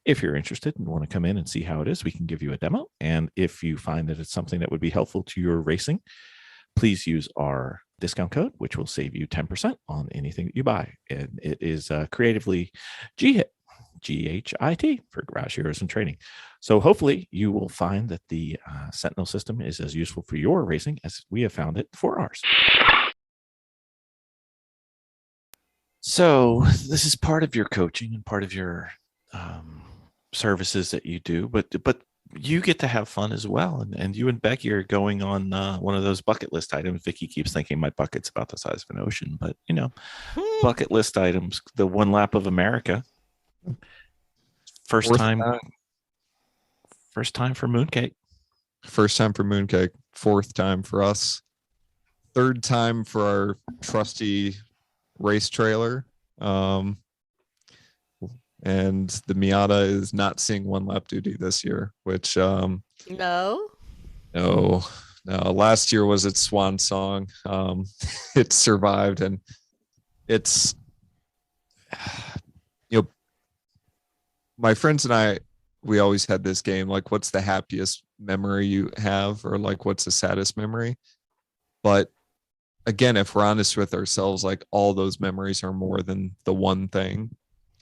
S2: If you're interested and want to come in and see how it is, we can give you a demo. And if you find that it's something that would be helpful to your racing, please use our discount code, which will save you 10% on anything that you buy. And it is creatively GHIT, GHIT, for Garage Heroes and Training. So hopefully you will find that the Sentinel system is as useful for your racing as we have found it for ours. So this is part of your coaching and part of your services that you do, but you get to have fun as well. And you and Becky are going on one of those bucket list items. Vicky keeps thinking my bucket's about the size of an ocean, but bucket list items, the 1 lap of America. First time for Mooncake.
S4: First time for Mooncake. 4th time for us. 3rd time for our trusty race trailer. And the Miata is not seeing 1 lap duty this year, which
S3: No.
S4: Last year was its swan song. It survived, and it's my friends and I, we always had this game, like, what's the happiest memory you have, or like, what's the saddest memory? But again, if we're honest with ourselves, like all those memories are more than the one thing.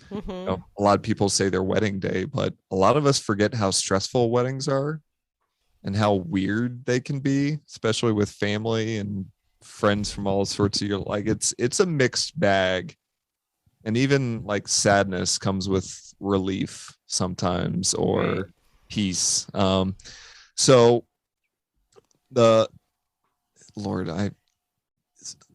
S3: Mm-hmm.
S4: A lot of people say their wedding day, but a lot of us forget how stressful weddings are and how weird they can be, especially with family and friends from all sorts of like it's a mixed bag. And even like sadness comes with relief sometimes, or
S3: Right.
S4: peace. So the Lord,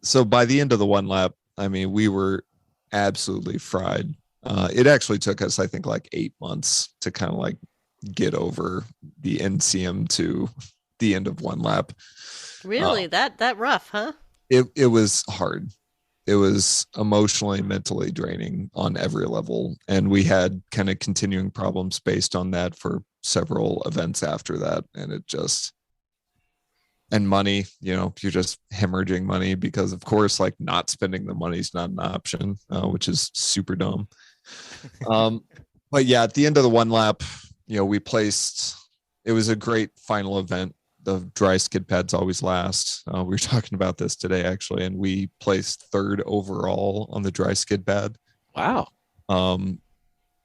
S4: so by the end of the one lap, I mean, we were absolutely fried. It actually took us, I think, like 8 months to kind of like get over the NCM to the end of one lap.
S3: Really? That rough, huh?
S4: It was hard. It was emotionally, mentally draining on every level. And we had kind of continuing problems based on that for several events after that. And it just, and money, you're just hemorrhaging money because, of course, like not spending the money is not an option, which is super dumb. But yeah, at the end of the one lap, we placed, it was a great final event. The dry skid pads always last. We were talking about this today, actually, and we placed third overall on the dry skid pad.
S2: Wow.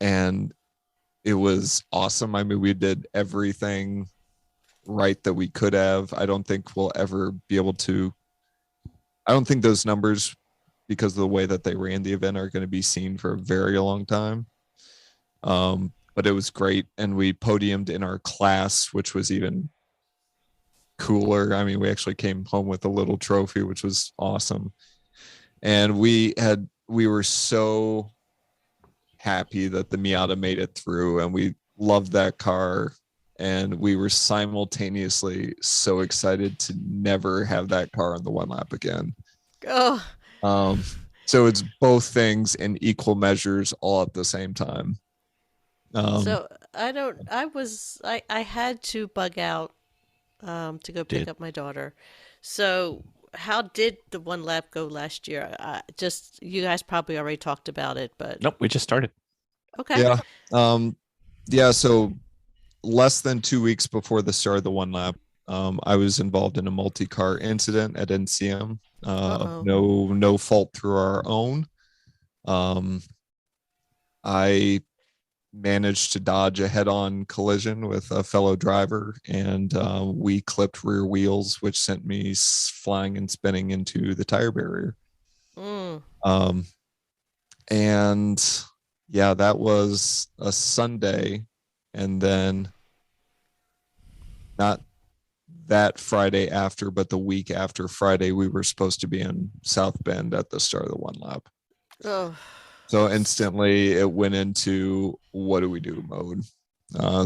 S4: And it was awesome. I mean, we did everything right that we could have. I don't think we'll ever be able to. I don't think those numbers, because of the way that they ran the event, are going to be seen for a very long time. But it was great. And we podiumed in our class, which was even cooler. I mean, we actually came home with a little trophy, which was awesome. And we were so happy that the Miata made it through, and we loved that car. And we were simultaneously so excited to never have that car on the one lap again.
S3: Oh.
S4: So it's both things in equal measures all at the same time.
S3: So I had to bug out to go pick up my daughter. So how did the one lap go last year? Just you guys probably already talked about it, but
S2: Nope, we just started.
S3: okay.
S4: Yeah. So less than 2 weeks before the start of the one lap, I was involved in a multi-car incident at NCM. No fault through our own. I managed to dodge a head-on collision with a fellow driver, and we clipped rear wheels, which sent me flying and spinning into the tire barrier. And yeah, that was a Sunday. And then not that Friday after, but the week after Friday, we were supposed to be in South Bend at the start of the one lap.
S3: Oh.
S4: So instantly it went into what do we do mode.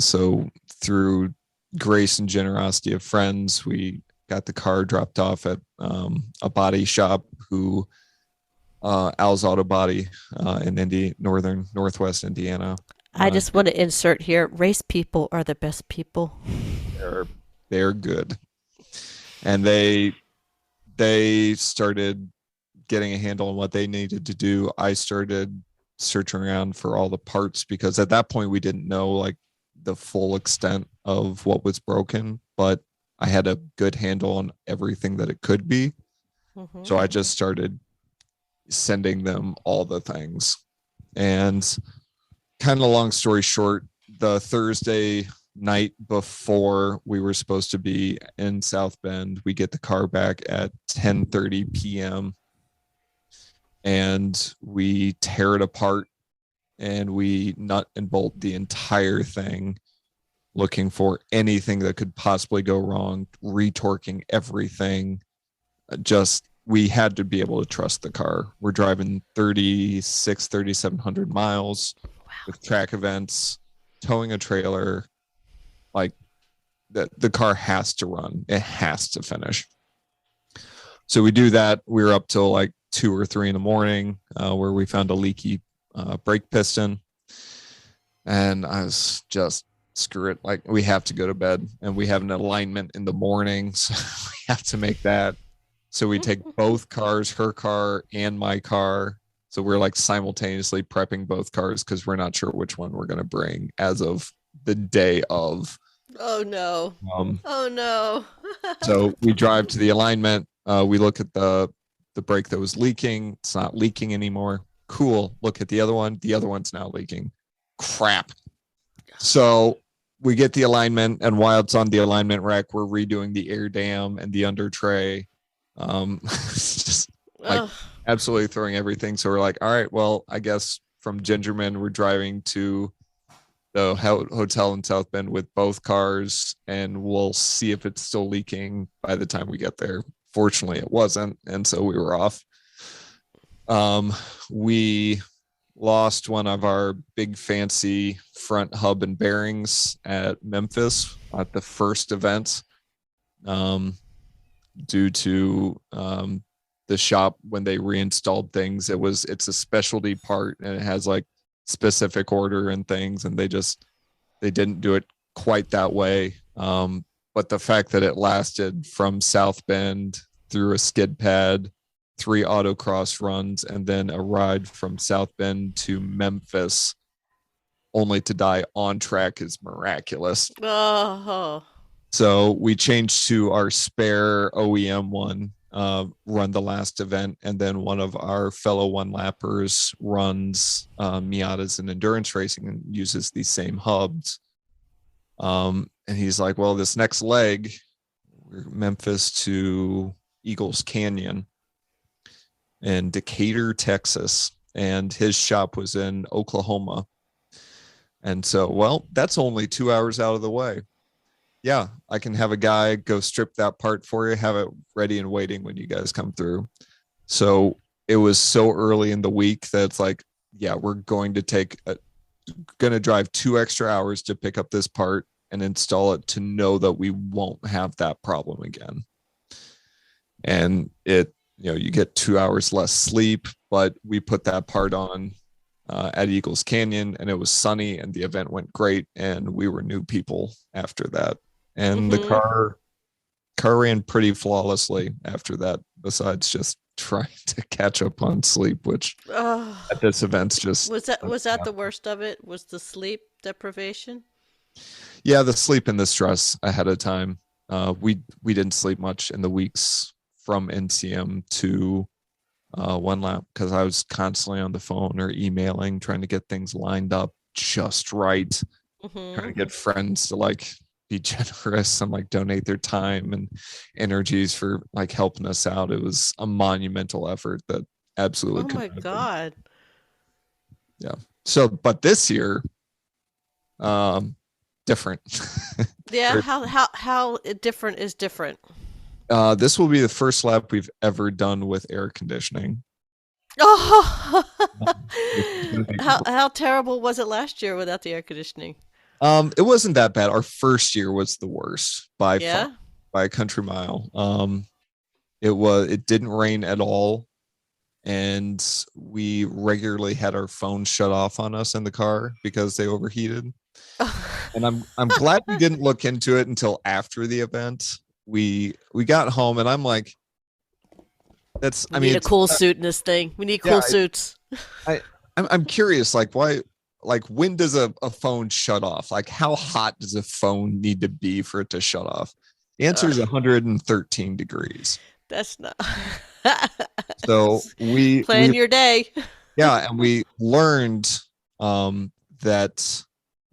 S4: So through grace and generosity of friends, we got the car dropped off at a body shop who Al's Auto Body in Northwest Indiana.
S3: I just want to insert here, race people are the best people.
S4: They're good. And they started getting a handle on what they needed to do. I started searching around for all the parts, because at that point we didn't know like the full extent of what was broken, but I had a good handle on everything that it could be. Mm-hmm. So I just started sending them all the things. And kind of long story short, the Thursday night before we were supposed to be in South Bend, we get the car back at 10:30 p.m. and we tear it apart, and we nut and bolt the entire thing, looking for anything that could possibly go wrong, retorquing everything. Just, we had to be able to trust the car. We're driving 3,700 miles with track events, towing a trailer. Like the car has to run. It has to finish. So we do that. We were up till like 2 or 3 in the morning, where we found a leaky brake piston. And I was just, screw it. Like, we have to go to bed, and we have an alignment in the morning. So we have to make that. So we take both cars, her car and my car. So we're like simultaneously prepping both cars, because we're not sure which one we're going to bring as of the day of.
S3: Oh no. Oh no.
S4: So we drive to the alignment. We look at the brake that was leaking. It's not leaking anymore. Cool. Look at the other one. The other one's now leaking. Crap. So we get the alignment, and while it's on the alignment rack, we're redoing the air dam and the under tray. Just like absolutely throwing everything. So we're like, all right, well, I guess from Gingerman, we're driving to the hotel in South Bend with both cars, and we'll see if it's still leaking by the time we get there. Fortunately, it wasn't, and so we were off. We lost one of our big fancy front hub and bearings at Memphis at the first event, due to the shop when they reinstalled things. It's a specialty part, and it has like specific order and things, and they didn't do it quite that way. But the fact that it lasted from South Bend through a skid pad, 3 autocross runs, and then a ride from South Bend to Memphis only to die on track is miraculous.
S3: Oh.
S4: So we changed to our spare OEM one, run the last event, and then one of our fellow one-lappers runs Miatas and endurance racing and uses these same hubs. And he's like, well, this next leg, Memphis to Eagles Canyon in Decatur, Texas, and his shop was in Oklahoma. And so, well, that's only 2 hours out of the way. Yeah, I can have a guy go strip that part for you, have it ready and waiting when you guys come through. So it was so early in the week that it's like, yeah, we're going to drive 2 extra hours to pick up this part and install it to know that we won't have that problem again. And you get 2 hours less sleep, but we put that part on at Eagles Canyon, and it was sunny, and the event went great, and we were new people after that. And the car ran pretty flawlessly after that, besides just trying to catch up on sleep, which at this event's just
S3: was that the worst of it? Was the sleep deprivation?
S4: Yeah, the sleep and the stress ahead of time. We didn't sleep much in the weeks from NCM to one lap, because I was constantly on the phone or emailing, trying to get things lined up just right, trying to get friends to like be generous and like donate their time and energies for like helping us out. It was a monumental effort that absolutely.
S3: Oh my God.
S4: Yeah. So, but this year, different.
S3: Yeah. How different is different?
S4: This will be the first lap we've ever done with air conditioning.
S3: Oh, how terrible was it last year without the air conditioning?
S4: It wasn't that bad. Our first year was the worst by far, by a country mile. It didn't rain at all, and we regularly had our phones shut off on us in the car because they overheated. And I'm glad we didn't look into it until after the event. We got home, and I'm like, we need
S3: a cool suit in this thing. We need cool suits.
S4: I'm curious, like, why, like, when does a phone shut off? Like, how hot does a phone need to be for it to shut off? The answer is 113 degrees.
S3: That's not.
S4: So
S3: plan your day.
S4: Yeah, and we learned that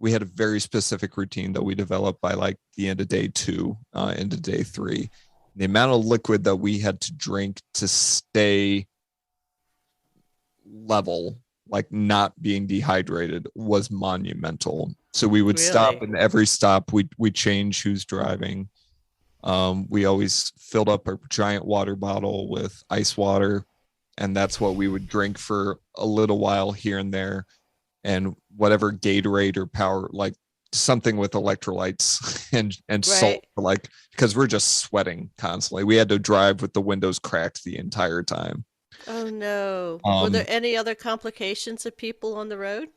S4: we had a very specific routine that we developed by like the end of day 2, into day 3. The amount of liquid that we had to drink to stay level, like not being dehydrated, was monumental. So we would stop, and every stop we change who's driving. We always filled up a giant water bottle with ice water, and that's what we would drink for a little while here and there. And whatever Gatorade or power, like something with electrolytes and salt, like, because we're just sweating constantly. We had to drive with the windows cracked the entire time.
S3: Oh no. Were there any other complications of people on the road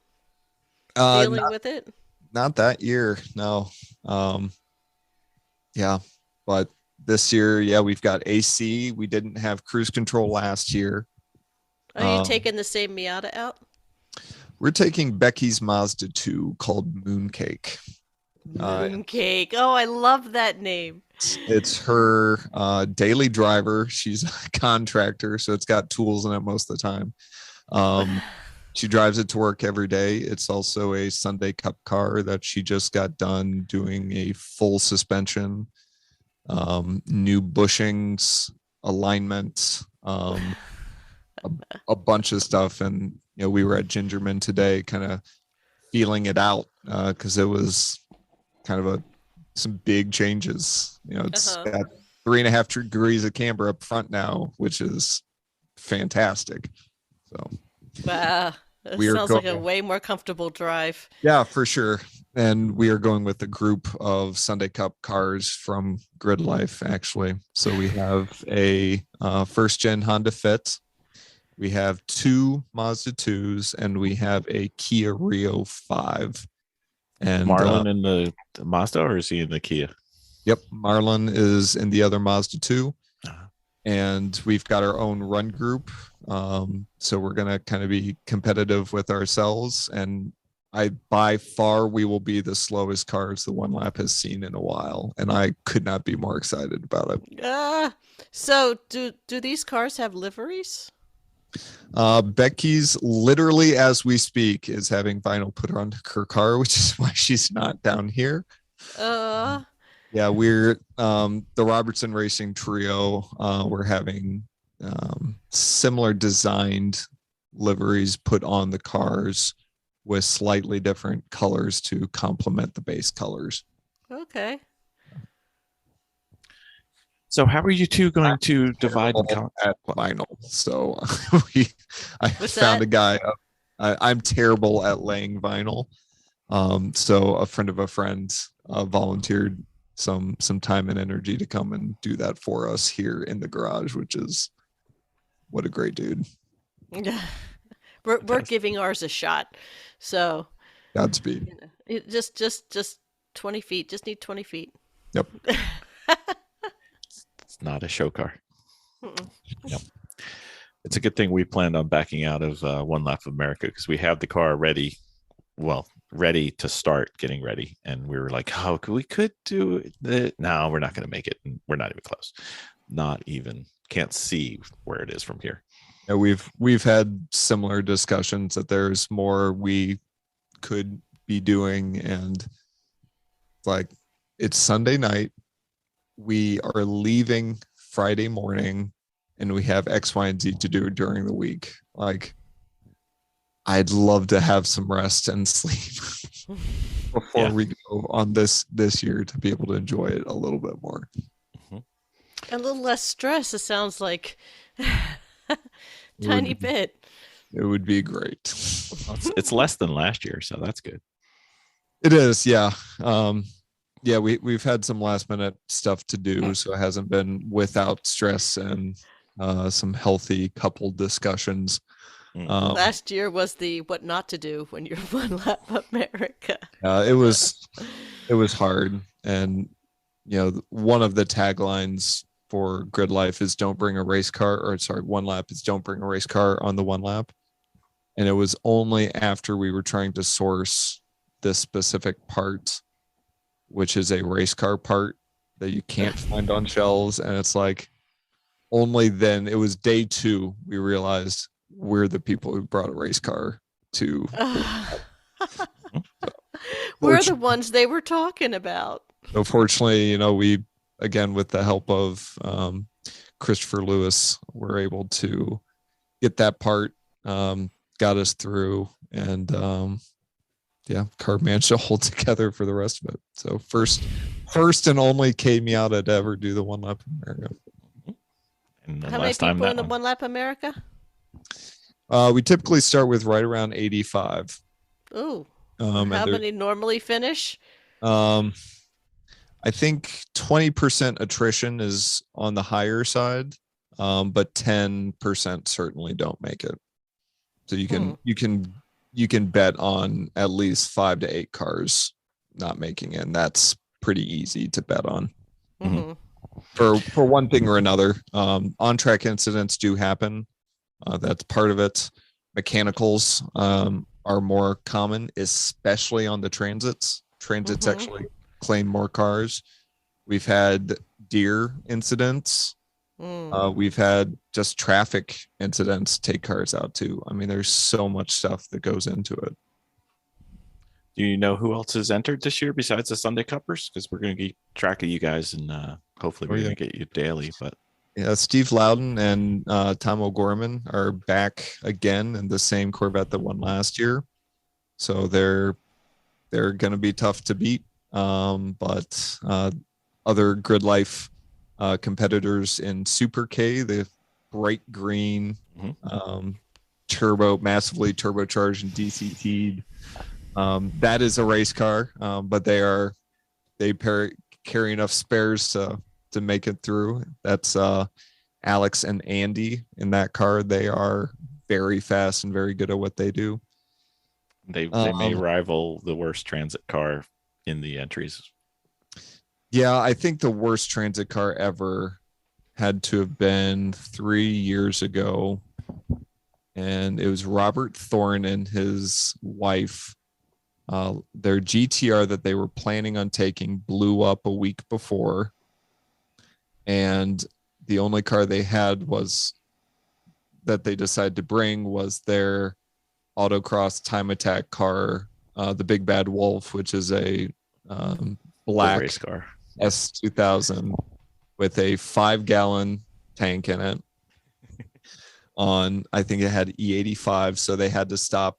S3: dealing with it?
S4: Not that year, no. Yeah, but this year, we've got AC. We didn't have cruise control last year.
S3: Are you taking the same Miata out?
S4: We're taking Becky's Mazda 2 called Mooncake.
S3: Mooncake. Oh, I love that name.
S4: It's her daily driver. She's a contractor, so it's got tools in it most of the time. She drives it to work every day. It's also a Sundae Cup car that she just got done doing a full suspension, new bushings, alignment, a bunch of stuff. And we were at Gingerman today, kind of feeling it out because it was kind of some big changes. It's got 3.5 degrees of camber up front now, which is fantastic. So
S3: wow, that sounds like a way more comfortable drive.
S4: Yeah, for sure. And we are going with a group of Sundae Cup cars from Grid Life, actually. So we have a first gen Honda Fit, we have 2 Mazda 2s, and we have a Kia Rio 5. And
S2: Marlon in the Mazda, or is he in the Kia?
S4: Yep, Marlon is in the other Mazda 2. And we've got our own run group. So we're going to kind of be competitive with ourselves. And by far, we will be the slowest cars the One Lap has seen in a while. And I could not be more excited about it.
S3: So do these cars have liveries?
S4: Becky's literally, as we speak, is having vinyl put on her car, which is why she's not down here. Yeah, we're the Robertson Racing Trio. We're having similar designed liveries put on the cars with slightly different colors to complement the base colors.
S3: Okay.
S2: So how are you two going to divide and count
S4: at vinyl? So I found a guy. I'm terrible at laying vinyl. So a friend of a friend volunteered some time and energy to come and do that for us here in the garage, which is what a great dude.
S3: Yeah, we're giving ours a shot. So
S4: Godspeed.
S3: Just 20 feet. Just need 20 feet.
S4: Yep.
S2: It's not a show car. Yep. It's a good thing we planned on backing out of One Lap of America because we have the car ready. Well, ready to start getting ready, and we were like, oh, we could do it. No, we're not going to make it. We're not even close. Not even, can't see where it is from here.
S4: Yeah, we've had similar discussions that there's more we could be doing, and like, it's Sunday night, we are leaving Friday morning, and we have X, Y, and Z to do during the week. Like, I'd love to have some rest and sleep before we go on this year to be able to enjoy it a little bit more.
S3: A little less stress, it sounds like. Tiny bit.
S4: It would be great.
S2: It's less than last year, so that's good.
S4: It is, yeah. We've had some last minute stuff to do, so it hasn't been without stress and some healthy coupled discussions.
S3: Last year was the what not to do when you're One Lap America.
S4: It was hard, and one of the taglines for Grid Life is "Don't bring a race car," or sorry, One Lap is "Don't bring a race car on the One Lap." And it was only after we were trying to source this specific part, which is a race car part that you can't find on shelves, and it's like only then, it was day 2, we realized we're the people who brought a race car to.
S3: We're the ones they were talking about.
S4: So fortunately, we, again, with the help of Christopher Lewis, were able to get that part, got us through, and car managed to hold together for the rest of it. So first and only K Miata to ever do the One Lap America.
S2: And
S3: how many people in the One Lap America?
S4: We typically start with right around 85.
S3: Ooh. How many normally finish?
S4: I think 20% attrition is on the higher side, but 10% certainly don't make it. So you can bet on at least 5 to 8 cars not making it. And that's pretty easy to bet on.
S3: Mm-hmm.
S4: For one thing or another. On-track incidents do happen. That's part of it. Mechanicals are more common, especially on the transits. Transit's
S3: Mhm.
S4: actually claimed more cars. We've had deer incidents. We've had just traffic incidents take cars out too. I mean, there's so much stuff that goes into it.
S2: Do you know who else has entered this year besides the Sunday Cuppers? Because we're going to keep track of you guys, and hopefully we're going to get you daily. But
S4: yeah, Steve Loudon and Tom O'Gorman are back again in the same Corvette that won last year, so they're going to be tough to beat. But other Grid Life competitors in Super K, the bright green, massively turbocharged and DCT'd. That is a race car, but they carry enough spares to make it through. That's Alex and Andy in that car. They are very fast and very good at what they do.
S2: They may rival the worst transit car in the entries.
S4: Yeah, I think the worst transit car ever had to have been 3 years ago, and it was Robert Thorne and his wife. Their GTR that they were planning on taking blew up a week before, and the only car they had was that they decided to bring was their autocross time attack car, the Big Bad Wolf, which is a black
S2: race car
S4: S2000 with a 5-gallon tank in it. I think it had E85, so they had to stop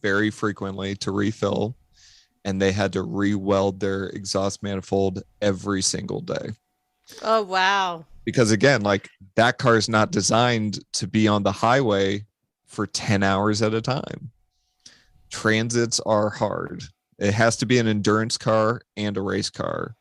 S4: very frequently to refill, and they had to re-weld their exhaust manifold every single day.
S3: Oh, wow.
S4: Because again, like, that car is not designed to be on the highway for 10 hours at a time. Transits are hard. It has to be an endurance car and a race car,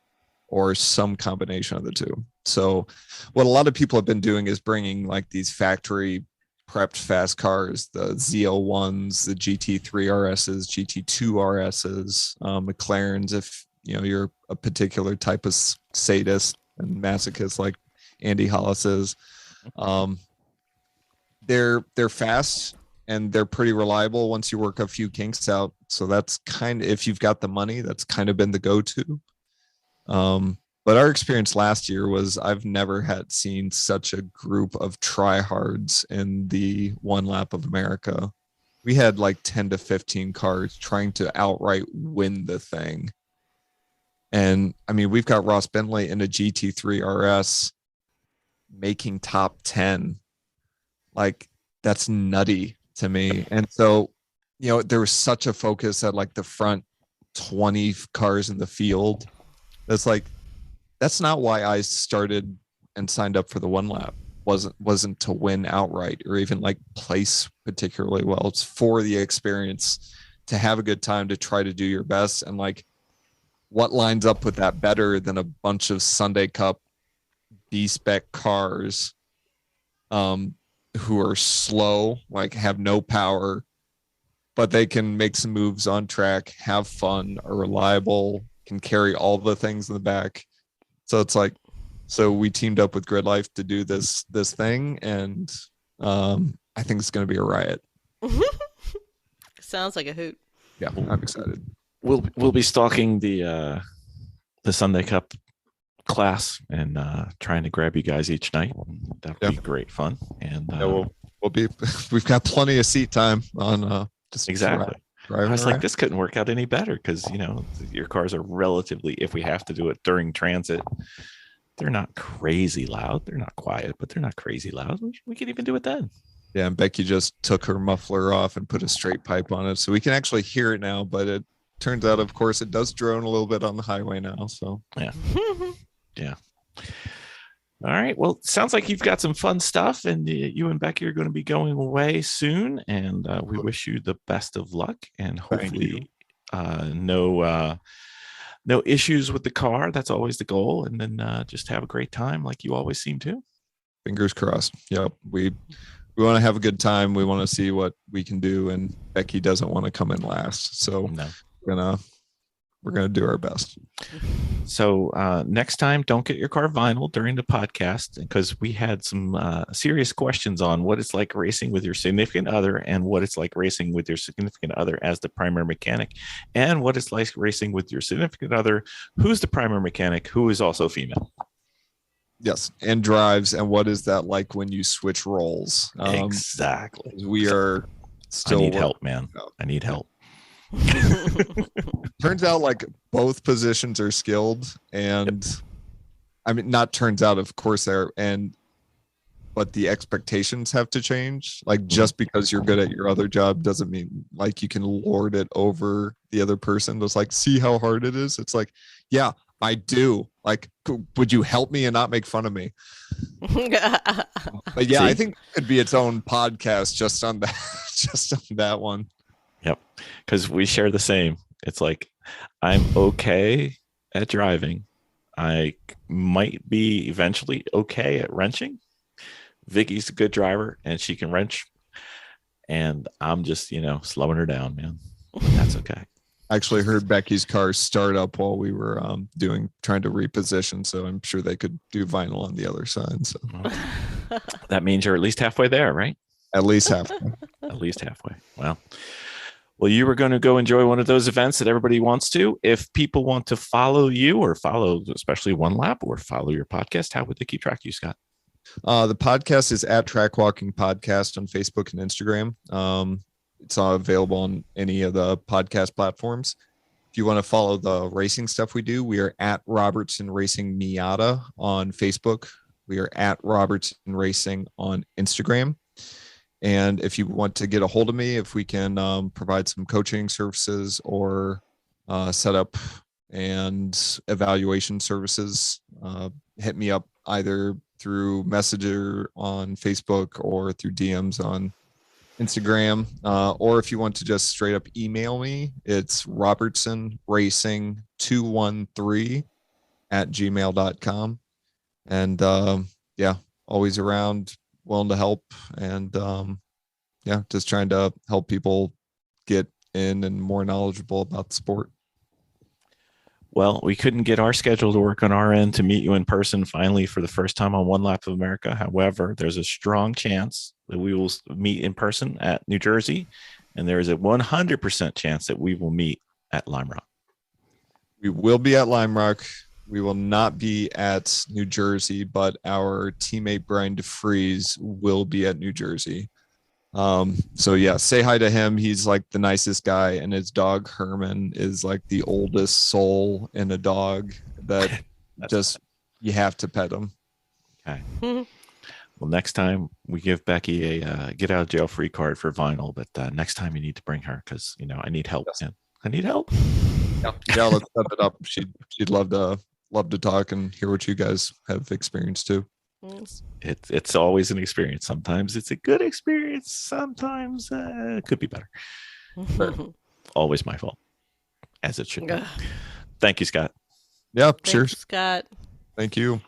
S4: or some combination of the two. So what a lot of people have been doing is bringing like these factory prepped fast cars, the ZL1s, the GT3 RSs, GT2 RSs, McLarens, if you're a particular type of sadist and masochist like Andy Hollis is. They're fast and they're pretty reliable once you work a few kinks out. So that's kind of, if you've got the money, that's kind of been the go-to. But our experience last year was I've never had seen such a group of tryhards in the one lap of America. We had like 10 to 15 cars trying to outright win the thing. And I mean, we've got Ross Bentley in a GT3 RS making top 10. Like, that's nutty to me. And so, there was such a focus at like the front 20 cars in the field. That's not why I started and signed up for the one lap. Wasn't to win outright or even like place particularly well. It's for the experience, to have a good time, to try to do your best. And like, what lines up with that better than a bunch of Sundae Cup B-spec cars who are slow, like have no power, but they can make some moves on track, have fun, are reliable, can carry all the things in the back. So it's like, so we teamed up with Grid Life to do this thing, and I think it's going to be a riot.
S3: Sounds like a hoot.
S4: Yeah, I'm excited.
S2: We'll be stalking the Sundae Cup class and trying to grab you guys each night. That'll be great fun. And
S4: we've got plenty of seat time on just
S2: exactly. I was
S4: around.
S2: like, this couldn't work out any better because your cars are relatively, if we have to do it during transit, they're not crazy loud. They're not quiet, but they're not crazy loud. We could even do it then.
S4: Yeah, and Becky just took her muffler off and put a straight pipe on it, so we can actually hear it now. But it turns out, of course, it does drone a little bit on the highway now. So
S2: yeah. All right. Well, sounds like you've got some fun stuff, and you and Becky are going to be going away soon. And we wish you the best of luck, and hopefully no issues with the car. That's always the goal. And then just have a great time like you always seem to.
S4: Fingers crossed. Yep. We want to have a good time. We want to see what we can do. And Becky doesn't want to come in last. So
S2: no.
S4: we're going to we're going to do our best.
S2: So next time, don't get your car vinyl during the podcast, because we had some serious questions on what it's like racing with your significant other, and what it's like racing with your significant other as the primary mechanic, and what it's like racing with your significant other who's the primary mechanic, who is also female.
S4: Yes, and drives, and what is that like when you switch roles?
S2: Exactly.
S4: We are still.
S2: I need help, man. I need help.
S4: Turns out like both positions are skilled, and I mean, not turns out, of course they're, but the expectations have to change. Like, just because you're good at your other job doesn't mean like you can lord it over the other person. It's like, see how hard it is. It's like, yeah, I do. Like, would you help me and not make fun of me? But yeah, I think it could be its own podcast just on that, just on that one.
S2: Yep. Because we share the same. It's like, I'm okay at driving. I might be eventually okay at wrenching. Vicky's a good driver and she can wrench. And I'm just, slowing her down, man. That's okay.
S4: I actually heard Becky's car start up while we were trying to reposition. So I'm sure they could do vinyl on the other side. So
S2: that means you're at least halfway there, right?
S4: At least halfway.
S2: At least halfway. Well, you were going to go enjoy one of those events that everybody wants to. If people want to follow you, or follow especially One Lap, or follow your podcast, how would they keep track of you, Scott?
S4: The podcast is at Track Walking Podcast on Facebook and Instagram. It's available on any of the podcast platforms. If you want to follow the racing stuff we do, we are at Robertson Racing Miata on Facebook. We are at Robertson Racing on Instagram. And if you want to get a hold of me, if we can provide some coaching services or setup and evaluation services, hit me up either through Messenger on Facebook or through DMs on Instagram. Or if you want to just straight up email me, it's robertsonracing213@gmail.com. And always around, willing to help, and just trying to help people get in and more knowledgeable about the sport.
S2: Well, we couldn't get our schedule to work on our end to meet you in person finally for the first time on One Lap of America. However, there's a strong chance that we will meet in person at New Jersey, and there is a 100% chance that we will meet at Lime Rock.
S4: We will be at Lime Rock. We will not be at New Jersey, but our teammate Brian DeFries will be at New Jersey. So yeah, say hi to him. He's like the nicest guy, and his dog Herman is like the oldest soul in a dog that just, you have to pet him.
S2: Okay. Well, next time we give Becky a get out of jail free card for vinyl, but next time you need to bring her, because I need help.
S4: Yes.
S2: I need help.
S4: Yeah, let's set it up. She'd love to talk and hear what you guys have experienced too.
S2: It's always an experience. Sometimes it's a good experience. Sometimes it could be better. Always my fault, as it should be. Thank you, Scott.
S4: Yeah,
S3: Thanks,
S4: sure.
S3: Scott.
S4: Thank you.